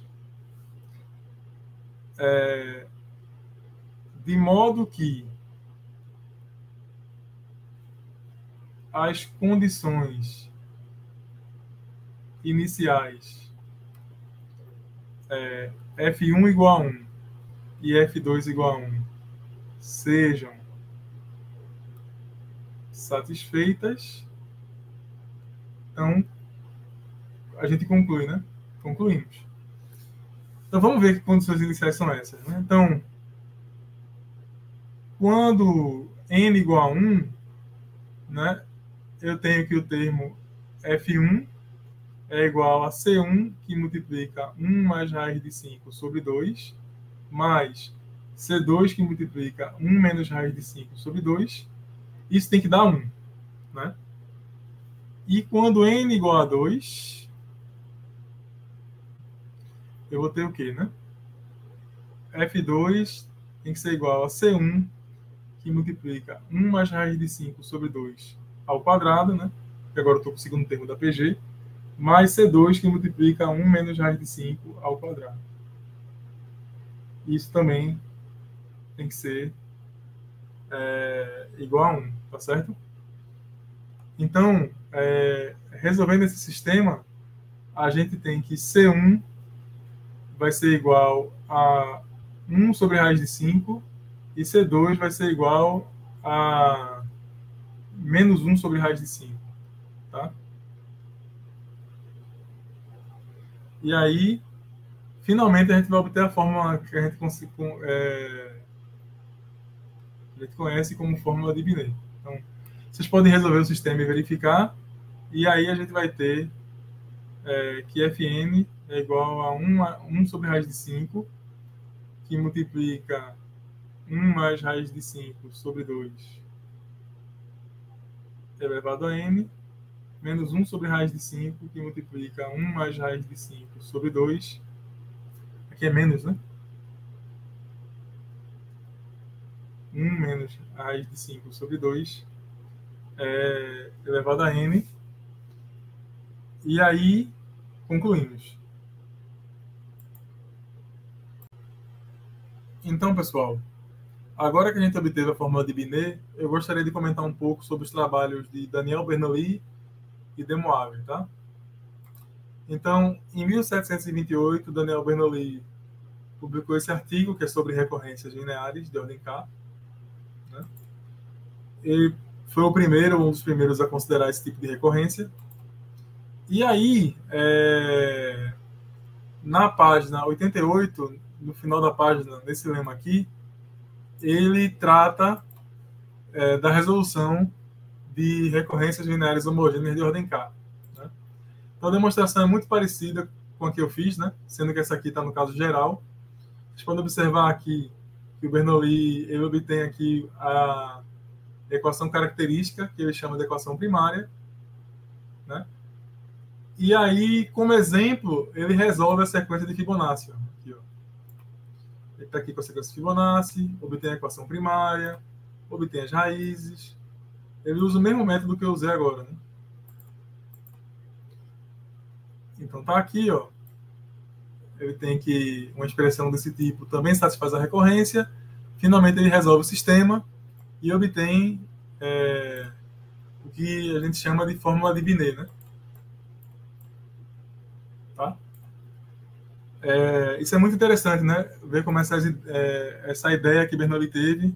de modo que as condições iniciais F1 igual a 1 e F2 igual a 1 sejam satisfeitas, então a gente conclui, né? Concluímos. Então vamos ver que condições iniciais são essas, né? Então, quando n igual a 1, né, eu tenho que o termo F1 é igual a C1, que multiplica 1 mais raiz de 5 sobre 2, mais C2, que multiplica 1 menos raiz de 5 sobre 2. Isso tem que dar 1. Né? E quando n igual a 2, eu vou ter o quê? Né? F2 tem que ser igual a C1, que multiplica 1 mais raiz de 5 sobre 2 ao quadrado, né? Que agora eu estou com o segundo termo da PG, mais C2, que multiplica 1 menos raiz de 5 ao quadrado. Isso também tem que ser igual a 1, tá certo? Então, resolvendo esse sistema, a gente tem que C1 vai ser igual a 1 sobre raiz de 5 e C2 vai ser igual a menos 1 sobre raiz de 5. Tá? E aí, finalmente, a gente vai obter a fórmula que a gente conhece como fórmula de Binet. Então, vocês podem resolver o sistema e verificar, e aí a gente vai ter que Fn é igual a 1 sobre raiz de 5, que multiplica 1 mais raiz de 5 sobre 2 elevado a n, menos 1 sobre raiz de 5, que multiplica 1 mais raiz de 5 sobre 2. Aqui é menos, né? 1 menos a raiz de 5 sobre 2 elevado a n. E aí, concluímos. Então, pessoal, agora que a gente obteve a fórmula de Binet, eu gostaria de comentar um pouco sobre os trabalhos de Daniel Bernoulli e de Moivre, tá? Então, em 1728, Daniel Bernoulli publicou esse artigo, que é sobre recorrências lineares de ordem K. Né? Ele foi um dos primeiros a considerar esse tipo de recorrência. E aí, na página 88, no final da página, nesse lema aqui, ele trata da resolução de recorrências lineares homogêneas de ordem K. Né? Então, a demonstração é muito parecida com a que eu fiz, né? Sendo que essa aqui está no caso geral. Vocês podem observar aqui que o Bernoulli ele obtém aqui a equação característica, que ele chama de equação primária. Né? E aí, como exemplo, ele resolve a sequência de Fibonacci. Aqui, ó. Ele está aqui com a sequência de Fibonacci, obtém a equação primária, obtém as raízes. Ele usa o mesmo método que eu usei agora. Né? Então, tá aqui, ó. Ele tem que uma expressão desse tipo também satisfaz a recorrência. Finalmente, ele resolve o sistema e obtém o que a gente chama de fórmula de Binet. Né? Tá? Isso é muito interessante, né? Ver como essa ideia que Bernoulli teve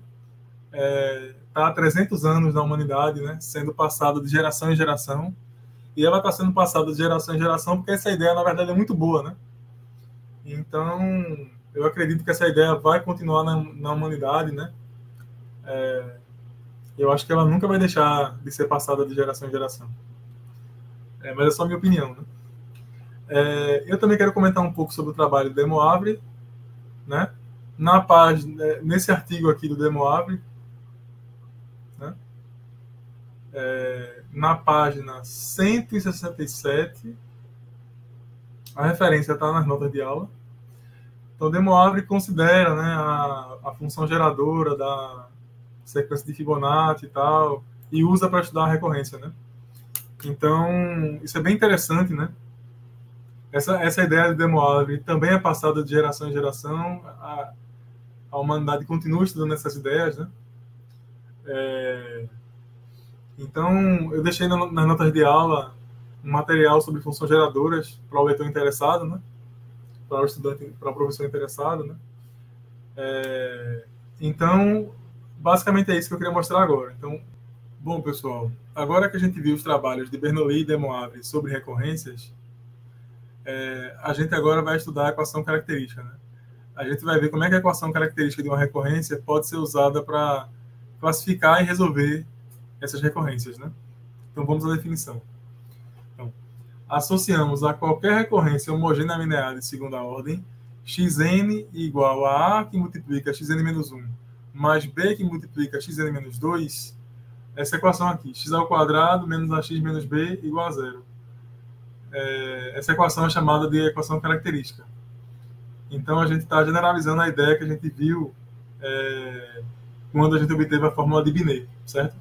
está há 300 anos na humanidade, né? Sendo passada de geração em geração. E ela está sendo passada de geração em geração porque essa ideia, na verdade, é muito boa, né? Então, eu acredito que essa ideia vai continuar na humanidade, né? Eu acho que ela nunca vai deixar de ser passada de geração em geração. Mas é só a minha opinião, né? Eu também quero comentar um pouco sobre o trabalho do de Moivre, né? Na página, nesse artigo aqui do de Moivre, né? Na página 167, a referência está nas notas de aula. Então, de Moivre considera, né, a função geradora da sequência de Fibonacci e tal, e usa para estudar a recorrência, né? Então, isso é bem interessante, né? Essa ideia de Moivre também é passada de geração em geração. A humanidade continua estudando essas ideias, né? Então, eu deixei nas notas de aula um material sobre funções geradoras para o leitor interessado, né? para o estudante, para o professor interessado, né? Então, basicamente é isso que eu queria mostrar agora. Então, bom, pessoal, agora que a gente viu os trabalhos de Bernoulli e de Moivre sobre recorrências, a gente agora vai estudar a equação característica, né? A gente vai ver como é que a equação característica de uma recorrência pode ser usada para classificar e resolver essas recorrências, né? Então, vamos à definição. Então, associamos a qualquer recorrência homogênea linear de segunda ordem, xn igual a que multiplica xn menos 1, mais b que multiplica xn menos 2, essa equação aqui, x ao quadrado menos ax menos b igual a zero. Essa equação é chamada de equação característica. Então, a gente está generalizando a ideia que a gente viu quando a gente obteve a fórmula de Binet, certo?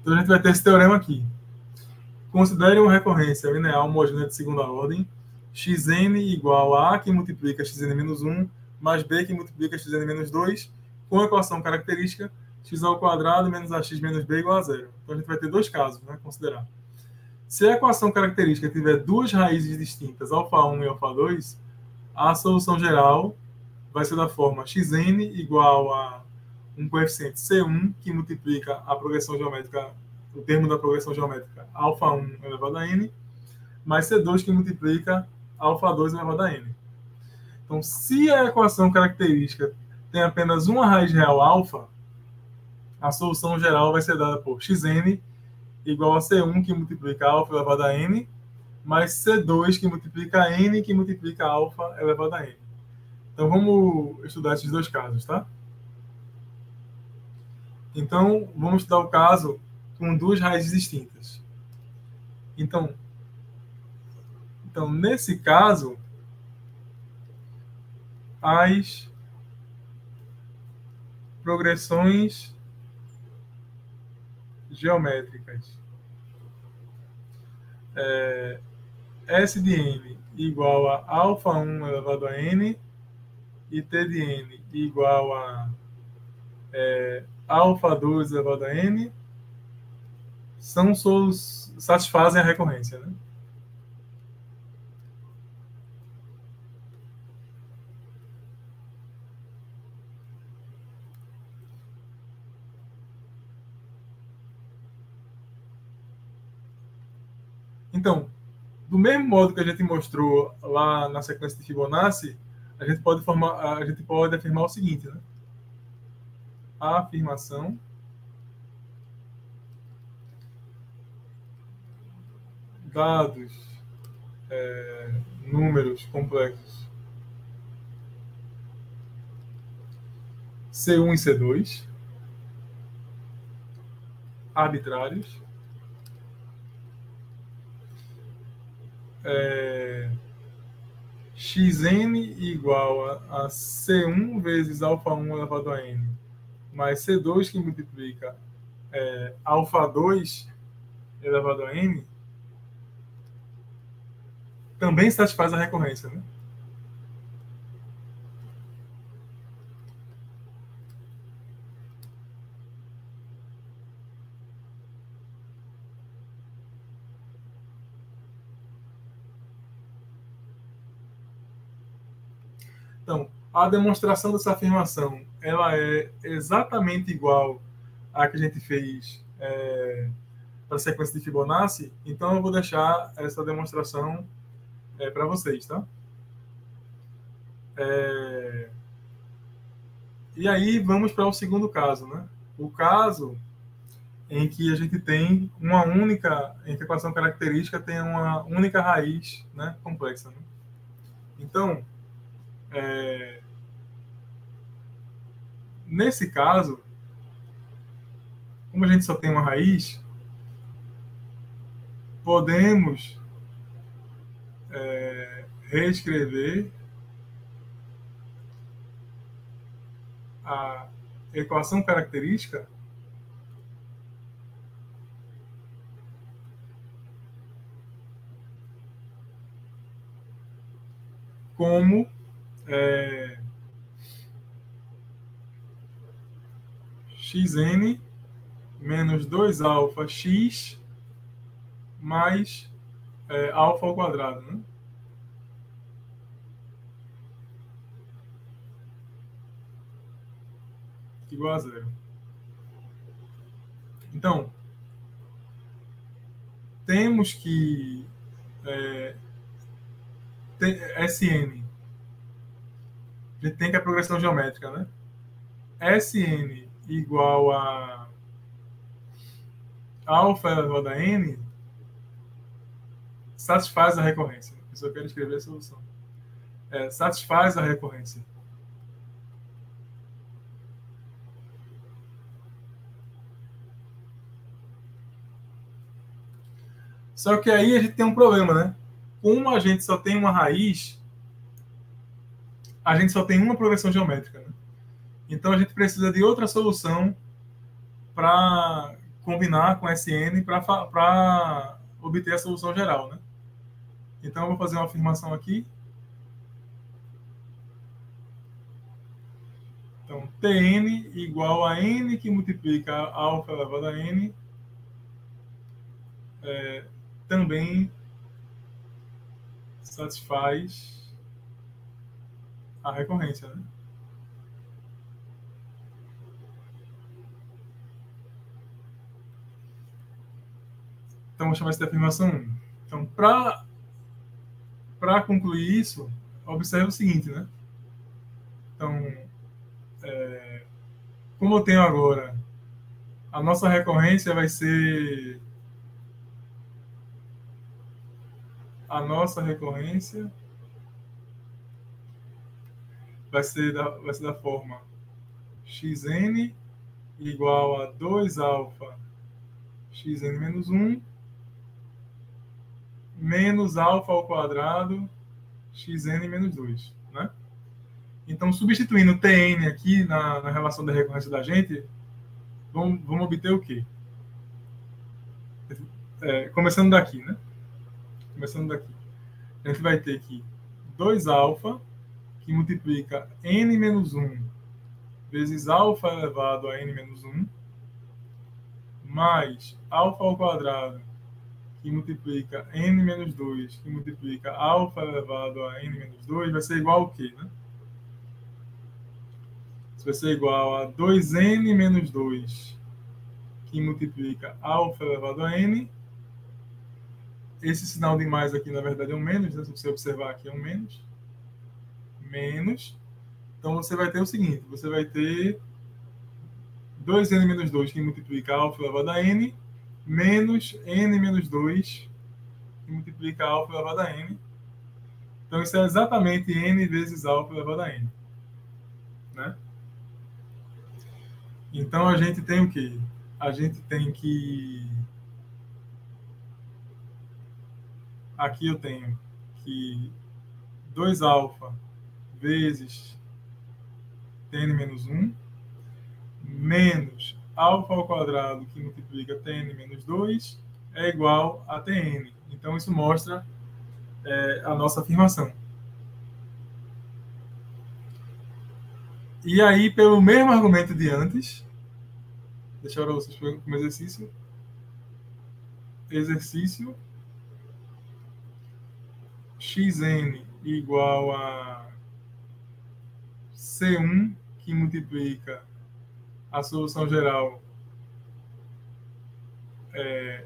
Então, a gente vai ter esse teorema aqui. Considere uma recorrência linear homogênea de segunda ordem, xn igual a que multiplica xn menos 1, mais b que multiplica xn menos 2, com a equação característica x ao quadrado menos ax menos b igual a zero. Então, a gente vai ter dois casos, né, considerar. Se a equação característica tiver duas raízes distintas, α1 e α2, a solução geral vai ser da forma xn igual a um coeficiente C1 que multiplica a progressão geométrica, o termo da progressão geométrica α1 elevado a n, mais C2 que multiplica α2 elevado a n. Então, se a equação característica tem apenas uma raiz real alfa, a solução geral vai ser dada por xn igual a C1 que multiplica alfa elevado a n, mais C2 que multiplica n que multiplica alfa elevado a n. Então, vamos estudar esses dois casos, tá? Então, vamos estudar o caso com duas raízes distintas. Então, nesse caso, as progressões geométricas S de n igual a α1 elevado a n e T de n igual a α2 elevado a n satisfazem a recorrência, né? Então, do mesmo modo que a gente mostrou lá na sequência de Fibonacci, a gente pode afirmar o seguinte, né? A afirmação dados números complexos C1 e C2 arbitrários xn igual a C1 vezes α1 elevado a n, mais C2 que multiplica α2 elevado a n, também satisfaz a recorrência, né? Então, a demonstração dessa afirmação, ela é exatamente igual à que a gente fez para a sequência de Fibonacci. Então, eu vou deixar essa demonstração para vocês, tá? E aí, vamos para o segundo caso, né? O caso em que a gente tem em que a equação característica tem uma única raiz, né, complexa, né? Então, nesse caso, como a gente só tem uma raiz, podemos reescrever a equação característica como xn menos 2α x mais alfa ao quadrado, né? igual a zero. Então, temos que Sn, a gente tem que a progressão geométrica, né? Sn igual a alfa elevado a n satisfaz a recorrência. Eu só quero escrever a solução. Satisfaz a recorrência. Só que aí a gente tem um problema, né? Como a gente só tem uma raiz, a gente só tem uma progressão geométrica, né? Então a gente precisa de outra solução para combinar com Sn para obter a solução geral, né? Então eu vou fazer uma afirmação aqui. Então, Tn igual a n que multiplica alfa elevado a n também satisfaz a recorrência, né? Então, vou chamar isso de afirmação 1. Então, para concluir isso, observe o seguinte, né? Então, como eu tenho agora, a nossa recorrência vai ser... A nossa recorrência vai ser da forma xn igual a 2 alfa xn menos 1 menos alfa ao quadrado xn menos 2, né? Então, substituindo Tn aqui na relação da recorrência da gente, vamos obter o quê? Começando daqui, né? Começando daqui. A gente vai ter aqui 2 alfa, que multiplica n menos 1 vezes alfa elevado a n menos 1, mais alfa ao quadrado, que multiplica n menos 2, que multiplica alfa elevado a n menos 2, vai ser igual ao quê, né? Isso vai ser igual a 2n menos 2, que multiplica alfa elevado a n. Esse sinal de mais aqui, na verdade, é um menos, né? Se você observar aqui, é um menos. Menos. Então, você vai ter o seguinte, você vai ter 2n menos 2, que multiplica alfa elevado a n, menos n menos 2, que multiplica alfa elevado a n. Então, isso é exatamente n vezes alfa elevado a n, né? Então, a gente tem o quê? A gente tem que... Aqui eu tenho que 2 alfa vezes tn menos 1 menos alfa ao quadrado, que multiplica tn menos 2, é igual a tn. Então, isso mostra a nossa afirmação. E aí, pelo mesmo argumento de antes, deixa eu ver vocês como exercício. Exercício xn igual a C1, que multiplica a solução geral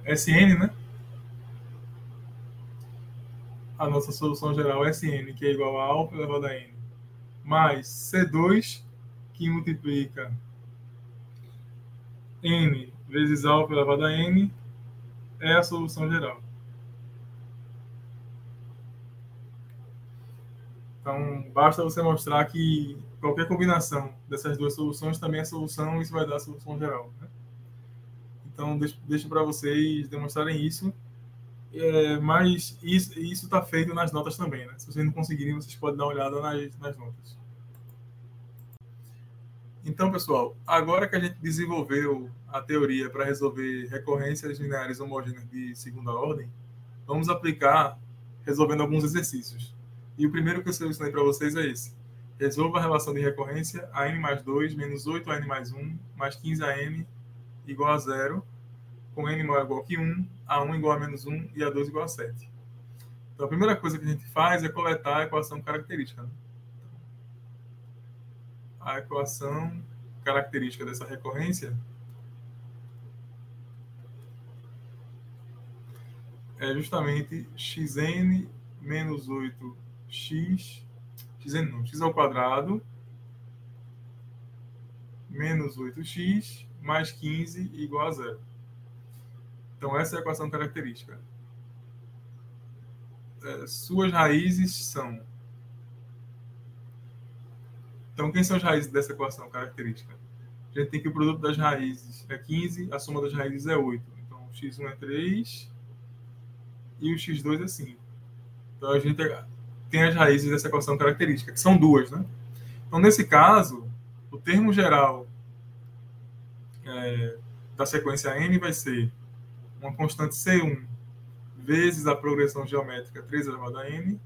Sn, né? A nossa solução geral Sn, que é igual a alfa elevado a n, mais C2, que multiplica n vezes alfa elevado a n, é a solução geral. Então, basta você mostrar que qualquer combinação dessas duas soluções também é solução, e isso vai dar a solução geral, né? Então, deixo para vocês demonstrarem isso. Mas isso está feito nas notas também, né? Se vocês não conseguirem, vocês podem dar uma olhada nas notas. Então, pessoal, agora que a gente desenvolveu a teoria para resolver recorrências lineares homogêneas de segunda ordem, vamos aplicar resolvendo alguns exercícios. E o primeiro que eu selecionei para vocês é esse. Resolva a relação de recorrência an mais 2 menos 8an mais 1 mais 15an igual a 0, com n maior ou igual que 1, a1 igual a menos 1 e a2 igual a 7. Então, a primeira coisa que a gente faz é coletar a equação característica, né? A equação característica dessa recorrência é justamente xn menos 8x, xn não, x ao quadrado menos 8x mais 15 igual a zero. Então, essa é a equação característica. Suas raízes são... Então, quem são as raízes dessa equação característica? A gente tem que o produto das raízes é 15, a soma das raízes é 8. Então, o x1 é 3 e o x2 é 5. Então, a gente tem as raízes dessa equação característica, que são duas, né? Então, nesse caso, o termo geral da sequência n vai ser uma constante C1 vezes a progressão geométrica 3 elevado a n,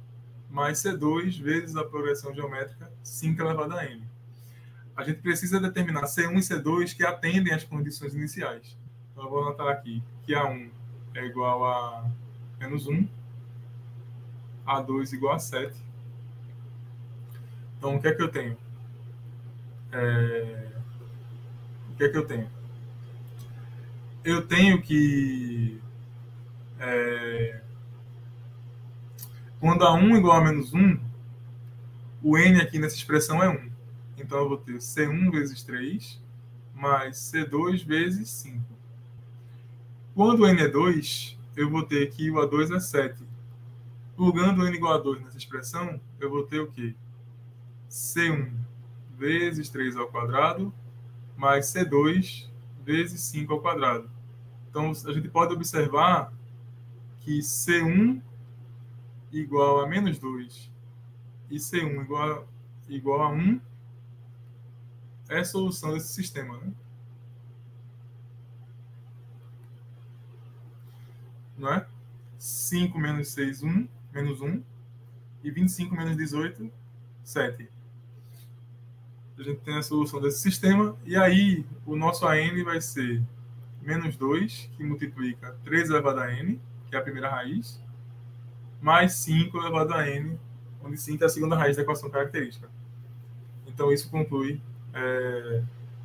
mais C2 vezes a progressão geométrica 5 elevado a n. A gente precisa determinar C1 e C2 que atendem às condições iniciais. Então, eu vou anotar aqui que A1 é igual a menos 1, A2 igual a 7. Então, o que é que eu tenho? O que é que eu tenho? Eu tenho que... quando A1 igual a menos 1, o n aqui nessa expressão é 1. Então, eu vou ter C1 vezes 3 mais C2 vezes 5. Quando o n é 2, eu vou ter que o A2 é 7. Plugando o n igual a 2 nessa expressão, eu vou ter o quê? C1 vezes 3 ao quadrado mais C2 vezes 5 ao quadrado. Então, a gente pode observar que C1 igual a menos 2 e C1 igual a 1 é a solução desse sistema, né? Não é? 5 menos 6, 1, menos 1. E 25 menos 18, 7. A gente tem a solução desse sistema. E aí, o nosso AN vai ser menos 2, que multiplica 3 elevado a n, que é a primeira raiz, mais 5 elevado a n, onde 5 é a segunda raiz da equação característica. Então, isso conclui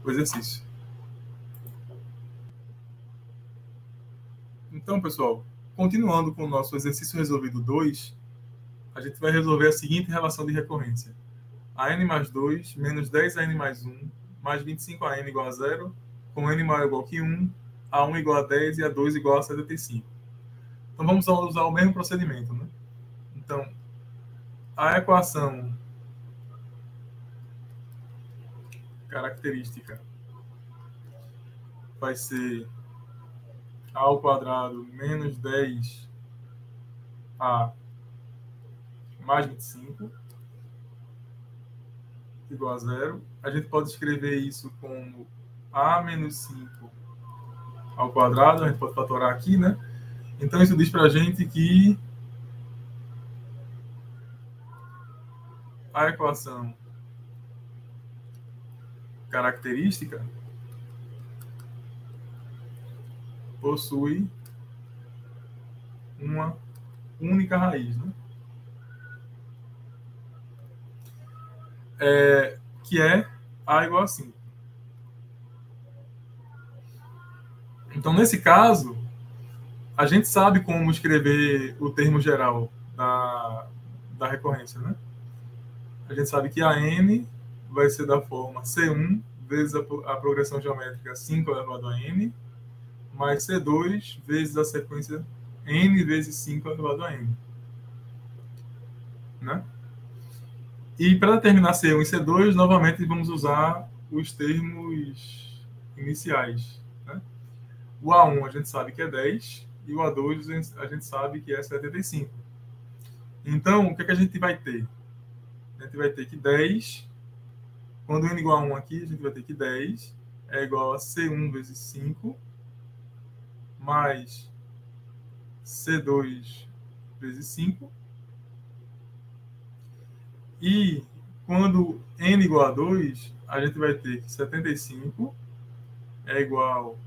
o exercício. Então, pessoal, continuando com o nosso exercício resolvido 2, a gente vai resolver a seguinte relação de recorrência. AN mais 2 menos 10AN mais 1 mais 25AN igual a 0, com n maior ou igual que 1, A1 igual a 10 e A2 igual a 75. Então, vamos usar o mesmo procedimento, né? Então, a equação característica vai ser A ao quadrado menos 10A mais 25 igual a 0. A gente pode escrever isso como A menos 5 ao quadrado, a gente pode fatorar aqui, né? Então, isso diz para a gente que a equação característica possui uma única raiz, né? Que é A igual a 5. Então, nesse caso, a gente sabe como escrever o termo geral da recorrência, né? A gente sabe que a n vai ser da forma C1 vezes a progressão geométrica 5 elevado a n, mais C2 vezes a sequência n vezes 5 elevado a n. Né? E para determinar C1 e C2, novamente vamos usar os termos iniciais. Né? O A1 a gente sabe que é 10 e o A2 a gente sabe que é 75. Então, o que a gente vai ter? A gente vai ter que 10, quando n igual a 1 aqui, a gente vai ter que 10 é igual a C1 vezes 5, mais C2 vezes 5. E quando n igual a 2, a gente vai ter que 75 é igual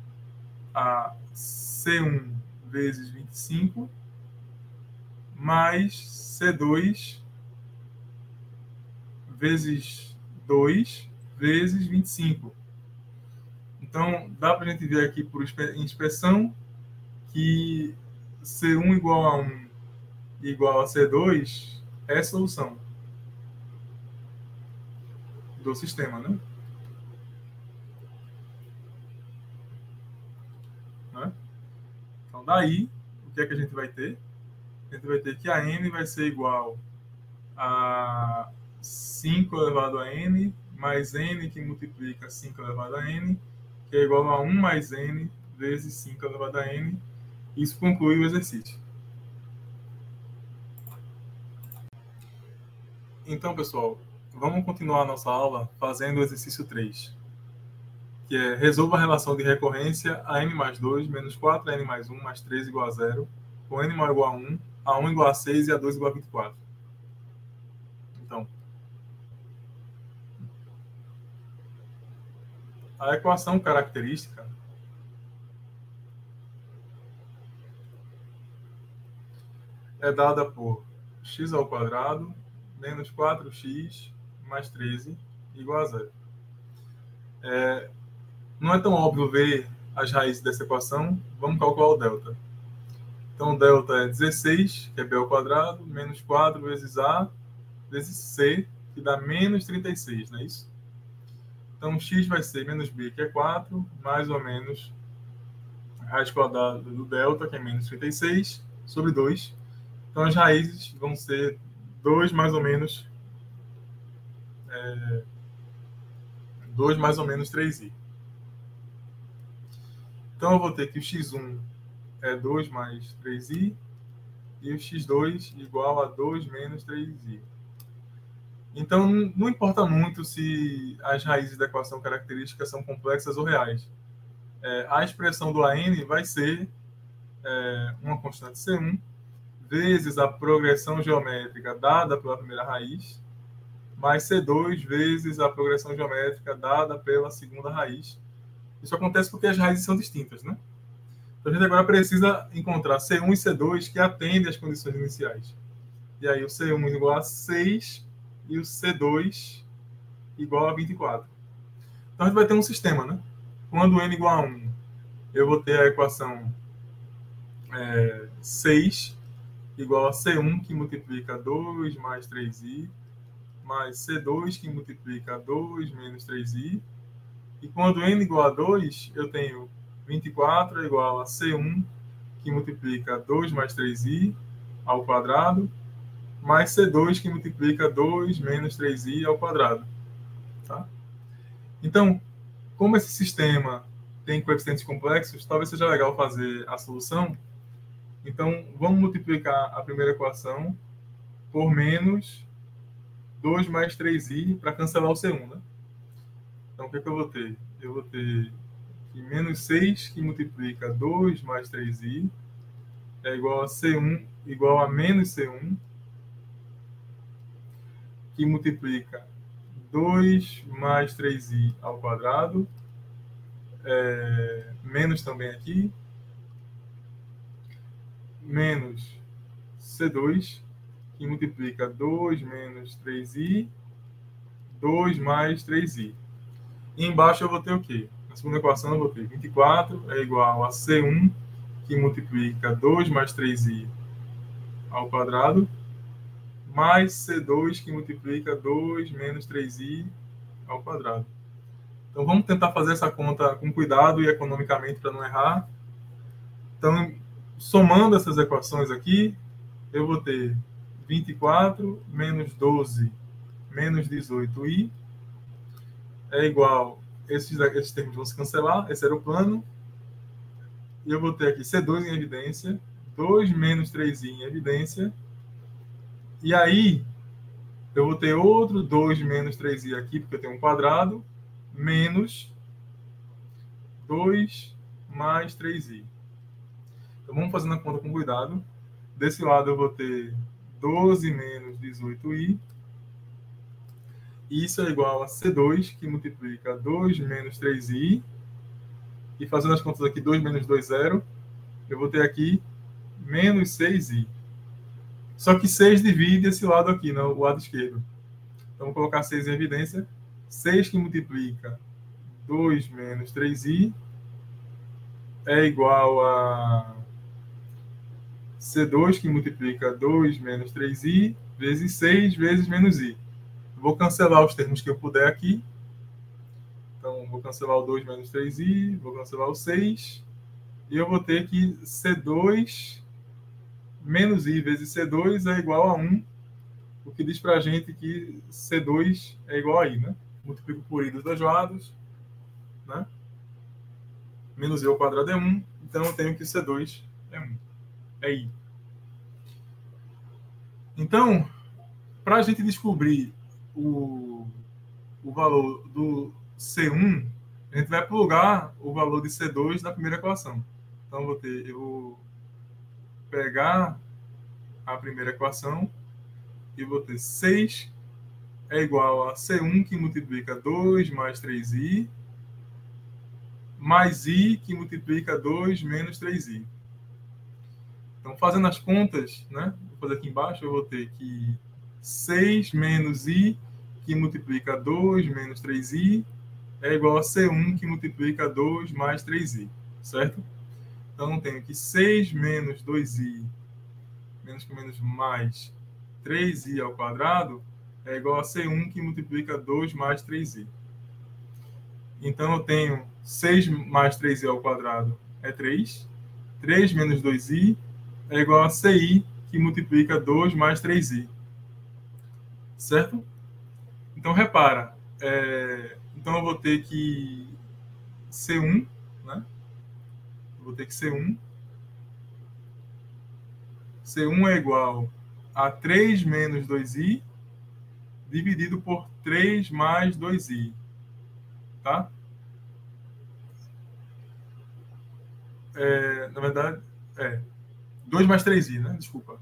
a C1 vezes 25, mais C2 vezes 2 vezes 25. Então, dá para a gente ver aqui por expressão que C1 igual a 1 igual a C2 é a solução do sistema, né? Então, daí, o que é que a gente vai ter? A gente vai ter que a n vai ser igual a 5 elevado a n, mais n que multiplica 5 elevado a n, que é igual a 1 mais n vezes 5 elevado a n. Isso conclui o exercício. Então, pessoal, vamos continuar a nossa aula fazendo o exercício 3, que é resolva a relação de recorrência a n mais 2 menos 4n mais 1 mais 3 igual a 0, com n maior ou igual a 1 igual a 6 e a 2 igual a 24. Então, a equação característica é dada por x ao quadrado menos 4x mais 13 igual a 0. Não é tão óbvio ver as raízes dessa equação, vamos calcular o delta. Então, o delta é 16, que é b ao quadrado, menos 4 vezes a, vezes c, que dá menos 36, não é isso? Então, x vai ser menos b, que é 4, mais ou menos a raiz quadrada do delta, que é menos 36, sobre 2. Então, as raízes vão ser 2 mais ou menos 3i. Então, eu vou ter que o x1 é 2 mais 3i e o x2 igual a 2 menos 3i. Então, não importa muito se as raízes da equação característica são complexas ou reais. A expressão do AN vai ser uma constante C1 vezes a progressão geométrica dada pela primeira raiz, mais C2 vezes a progressão geométrica dada pela segunda raiz. Isso acontece porque as raízes são distintas, né? Então, a gente agora precisa encontrar C1 e C2 que atendem às condições iniciais. E aí, o C1 igual a 6 e o C2 igual a 24. Então, a gente vai ter um sistema, né? Quando n igual a 1, eu vou ter a equação 6 igual a C1, que multiplica 2 mais 3i, mais C2, que multiplica 2 menos 3i. E quando n igual a 2, eu tenho 24 igual a C1, que multiplica 2 mais 3i ao quadrado, mais C2, que multiplica 2 menos 3i ao quadrado. Tá? Então, como esse sistema tem coeficientes complexos, talvez seja legal fazer a solução. Então, vamos multiplicar a primeira equação por menos 2 mais 3i para cancelar o C1, né? Então, o que eu vou ter? Eu vou ter que menos 6, que multiplica 2 mais 3i, é igual a C1, igual a menos C1, que multiplica 2 mais 3i ao quadrado, menos também aqui, menos C2, que multiplica 2 menos 3i, 2 mais 3i. E embaixo eu vou ter o quê? Na segunda equação eu vou ter 24 é igual a C1, que multiplica 2 mais 3i ao quadrado, mais C2, que multiplica 2 menos 3i ao quadrado. Então, vamos tentar fazer essa conta com cuidado e economicamente para não errar. Então, somando essas equações aqui, eu vou ter 24 menos 12 menos 18i é igual, esses termos vão se cancelar, esse era o plano, e eu vou ter aqui C2 em evidência, 2 menos 3i em evidência, e aí eu vou ter outro 2 menos 3i aqui, porque eu tenho um quadrado, menos 2 mais 3i. Então, vamos fazendo a conta com cuidado. Desse lado, eu vou ter 12 menos 18i. E isso é igual a C2, que multiplica 2 menos 3i. E fazendo as contas aqui, 2 menos 2, 0. Eu vou ter aqui menos 6i. Só que 6 divide esse lado aqui, não, o lado esquerdo. Então, vou colocar 6 em evidência. 6 que multiplica 2 menos 3i é igual a C2, que multiplica 2 menos 3i, vezes 6 vezes menos i. Vou cancelar os termos que eu puder aqui. Então, vou cancelar o 2 menos 3i, vou cancelar o 6, e eu vou ter que C2 menos i vezes C2 é igual a 1, o que diz para a gente que C2 é igual a i, né? Multiplico por i dos dois lados, né? Menos i ao quadrado é 1, então eu tenho que C2 é 1, é i. Então, para a gente descobrir o valor do C1, a gente vai plugar o valor de C2 na primeira equação. Então, eu vou pegar a primeira equação e vou ter 6 é igual a C1, que multiplica 2 mais 3i, mais i, que multiplica 2 menos 3i. Então, fazendo as contas, né? Vou fazer aqui embaixo, eu vou ter que 6 menos i, que multiplica 2 menos 3i, é igual a C1, que multiplica 2 mais 3i, certo? Então, eu tenho que 6 menos 2i, menos com menos mais 3i ao quadrado, é igual a C1, que multiplica 2 mais 3i. Então, eu tenho 6 mais 3i ao quadrado é 3. 3 menos 2i é igual a CI, que multiplica 2 mais 3i. Certo? Então, repara. Então, eu vou ter que C1, né? Eu vou ter que C1. C1 é igual a 3 menos 2i dividido por 3 mais 2i. Tá? Na verdade, 2 mais 3i, né? Desculpa.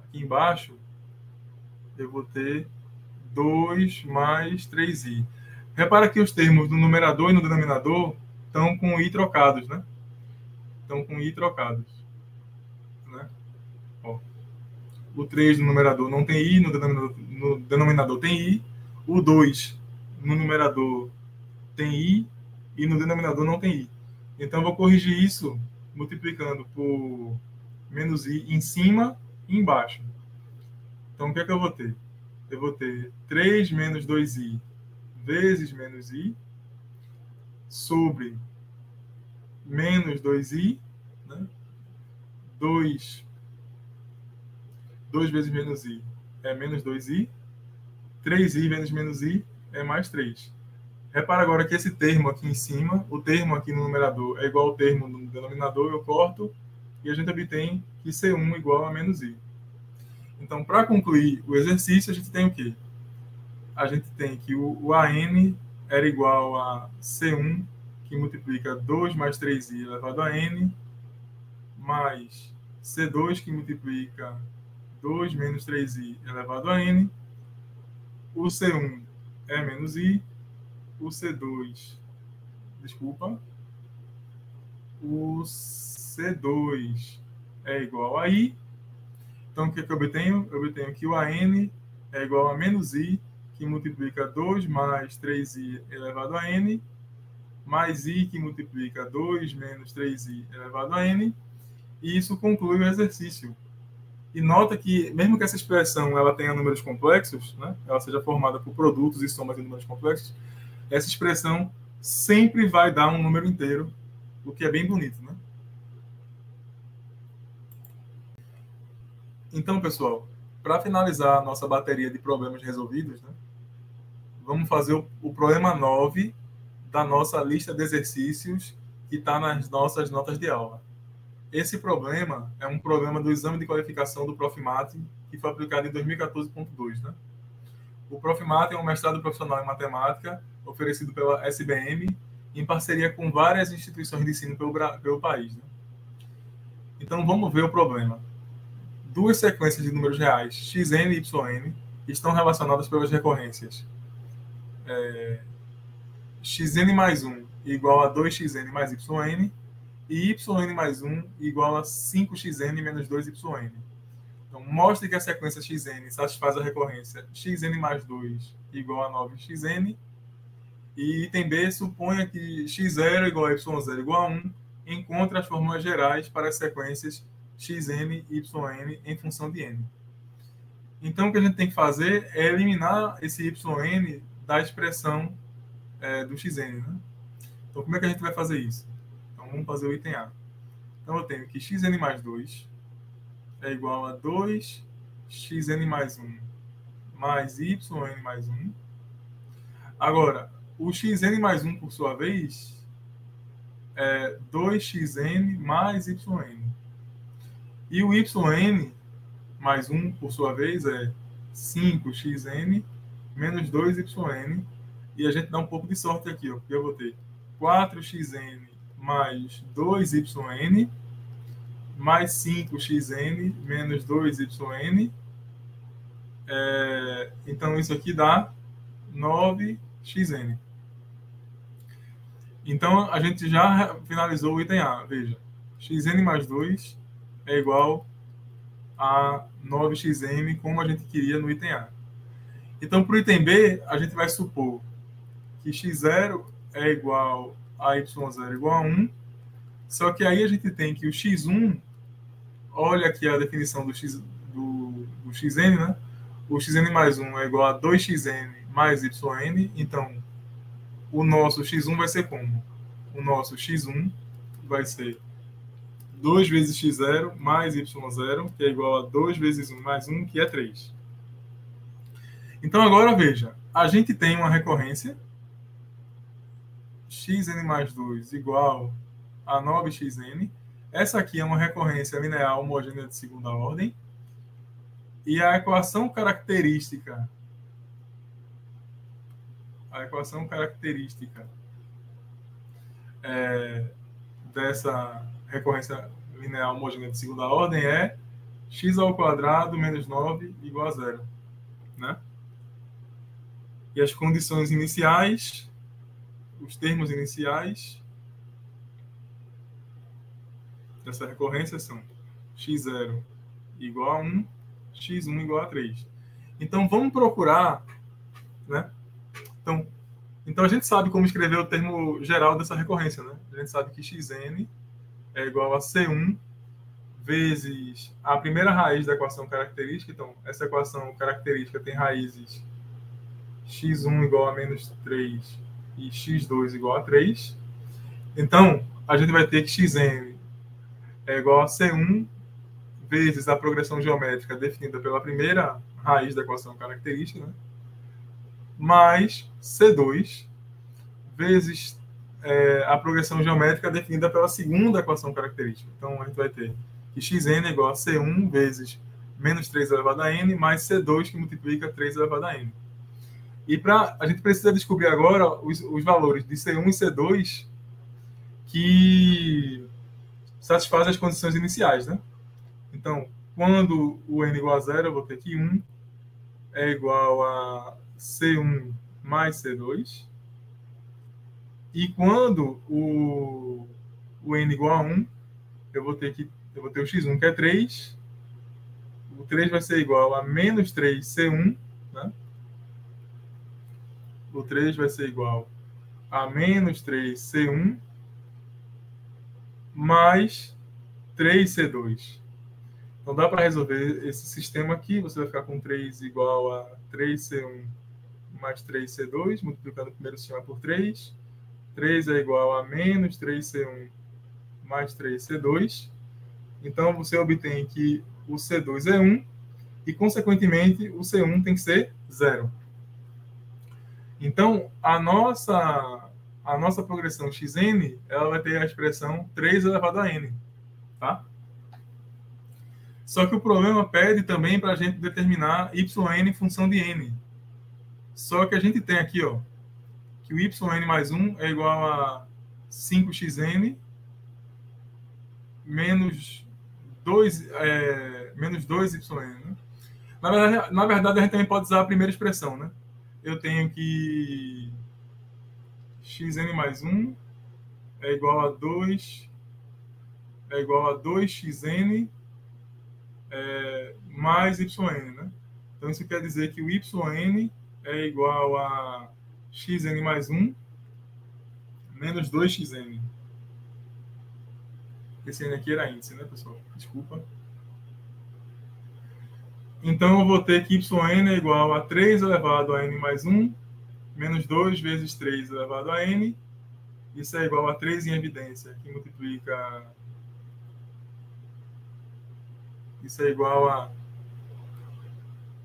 Aqui embaixo, eu vou ter 2 mais 3i. Repara que os termos no numerador e no denominador estão com i trocados, né? Estão com i trocados. Né? Ó, o 3 no numerador não tem i, no denominador tem i. O 2 no numerador tem i e no denominador não tem i. Então, eu vou corrigir isso multiplicando por menos i em cima e embaixo. Então, o que é que eu vou ter? Eu vou ter 3 menos 2i vezes menos i sobre menos 2i, né? 2 vezes menos i é menos 2i, 3i vezes menos i é mais 3. Repara agora que esse termo aqui em cima, o termo aqui no numerador é igual ao termo no denominador, eu corto, e a gente obtém que C1 igual a menos i. Então, para concluir o exercício, a gente tem o quê? A gente tem que o AN era igual a C1, que multiplica 2 mais 3i elevado a n, mais C2, que multiplica 2 menos 3i elevado a n. O C1 é menos i. O C2, desculpa. O C2 é igual a i. Então, o que eu obtenho? Eu obtenho que o AN é igual a menos i, que multiplica 2 mais 3i elevado a n, mais i, que multiplica 2 menos 3i elevado a n, e isso conclui o exercício. E nota que, mesmo que essa expressão ela tenha números complexos, né, ela seja formada por produtos e somas de números complexos, essa expressão sempre vai dar um número inteiro, o que é bem bonito, né? Então, pessoal, para finalizar a nossa bateria de problemas resolvidos, né, vamos fazer o problema 9 da nossa lista de exercícios que está nas nossas notas de aula. Esse problema é um problema do exame de qualificação do Profimate, que foi aplicado em 2014.2, né? O Profimate é um mestrado profissional em matemática oferecido pela SBM em parceria com várias instituições de ensino pelo país, né? Então, vamos ver o problema. Duas sequências de números reais, xn e yn, estão relacionadas pelas recorrências xn mais 1 igual a 2xn mais yn, e yn mais 1 igual a 5xn menos 2yn. Então, mostre que a sequência xn satisfaz a recorrência xn mais 2 igual a 9xn, E item B suponha que x0 igual a y0 igual a 1, encontre as fórmulas gerais para as sequências xn e yn em função de n. Então, o que a gente tem que fazer é eliminar esse yn da expressão do xn. Né? Então, como é que a gente vai fazer isso? Então, vamos fazer o item A. Então, eu tenho que xn mais 2 é igual a 2xn mais 1 mais yn mais 1. Agora, o xn mais 1, por sua vez, é 2xn mais yn. E o yn mais 1, por sua vez, é 5xn menos 2yn. E a gente dá um pouco de sorte aqui, ó, porque eu vou ter 4xn mais 2yn mais 5xn menos 2yn. Então, isso aqui dá 9xn. Então, a gente já finalizou o item A. Veja, xn mais 2 é igual a 9xn, como a gente queria no item A. Então, para o item B, a gente vai supor que x0 é igual a y0 igual a 1, só que aí a gente tem que o x1, olha aqui a definição do xn, né? O xn mais 1 é igual a 2xn mais yn, então o nosso x1 vai ser como? O nosso x1 vai ser 2 vezes x0 mais y0, que é igual a 2 vezes 1 mais 1, que é 3. Então, agora, veja, a gente tem uma recorrência, xn mais 2 igual a 9xn. Essa aqui é uma recorrência linear homogênea de segunda ordem. E a equação característica dessa recorrência linear homogênea de segunda ordem é x² menos 9 igual a 0. Né? E as condições iniciais, os termos iniciais dessa recorrência são x0 igual a 1, x1 igual a 3. Então, vamos procurar, né? Então, a gente sabe como escrever o termo geral dessa recorrência, né? A gente sabe que xn é igual a C1 vezes a primeira raiz da equação característica. Então, essa equação característica tem raízes x1 igual a menos 3 e x2 igual a 3. Então, a gente vai ter que xn é igual a C1 vezes a progressão geométrica definida pela primeira raiz da equação característica, né? Mais C2 vezes a progressão geométrica definida pela segunda equação característica. Então, a gente vai ter que xn é igual a C1 vezes menos 3 elevado a n mais C2 que multiplica 3 elevado a n. E a gente precisa descobrir agora os valores de C1 e C2 que satisfazem as condições iniciais, né? Então, quando o n igual a 0, eu vou ter que 1 é igual a C1 mais C2. E quando o n igual a 1, eu vou ter o x1, que é 3. O 3 vai ser igual a menos 3C1, né? O 3 vai ser igual a menos 3C1 mais 3C2. Então, dá para resolver esse sistema aqui. Você vai ficar com 3 igual a 3C1 mais 3C2, multiplicando o primeiro sistema por 3. 3 é igual a menos 3C1 mais 3C2. Então, você obtém que o C2 é 1 e, consequentemente, o C1 tem que ser 0. Então, a nossa progressão xn, ela vai ter a expressão 3 elevado a n. Tá? Só que o problema pede também para a gente determinar yn em função de n. Só que a gente tem aqui, ó, que o yn mais 1 é igual a 5xn menos 2yn. Né? Na verdade, a gente também pode usar a primeira expressão, né? Eu tenho que xn mais 1 é igual a 2xn mais yn, né? Então, isso quer dizer que o yn é igual a xn mais 1 menos 2xn. Esse n aqui era índice, né, pessoal? Desculpa. Então, eu vou ter que yn é igual a 3 elevado a n mais 1, menos 2 vezes 3 elevado a n. Isso é igual a 3 em evidência, que multiplica... Isso é igual a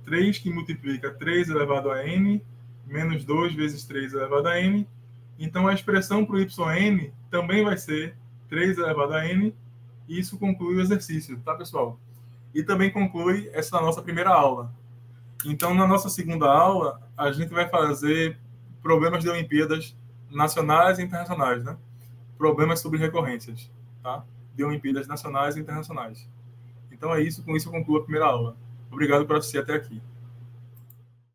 3 que multiplica 3 elevado a n, menos 2 vezes 3 elevado a n. Então, a expressão para o yn também vai ser 3 elevado a n. E isso conclui o exercício, tá, pessoal? E também conclui essa nossa primeira aula. Então, na nossa segunda aula, a gente vai fazer problemas de Olimpíadas nacionais e internacionais, né? Problemas sobre recorrências, tá? De Olimpíadas nacionais e internacionais. Então é isso, com isso eu concluo a primeira aula. Obrigado por assistir até aqui.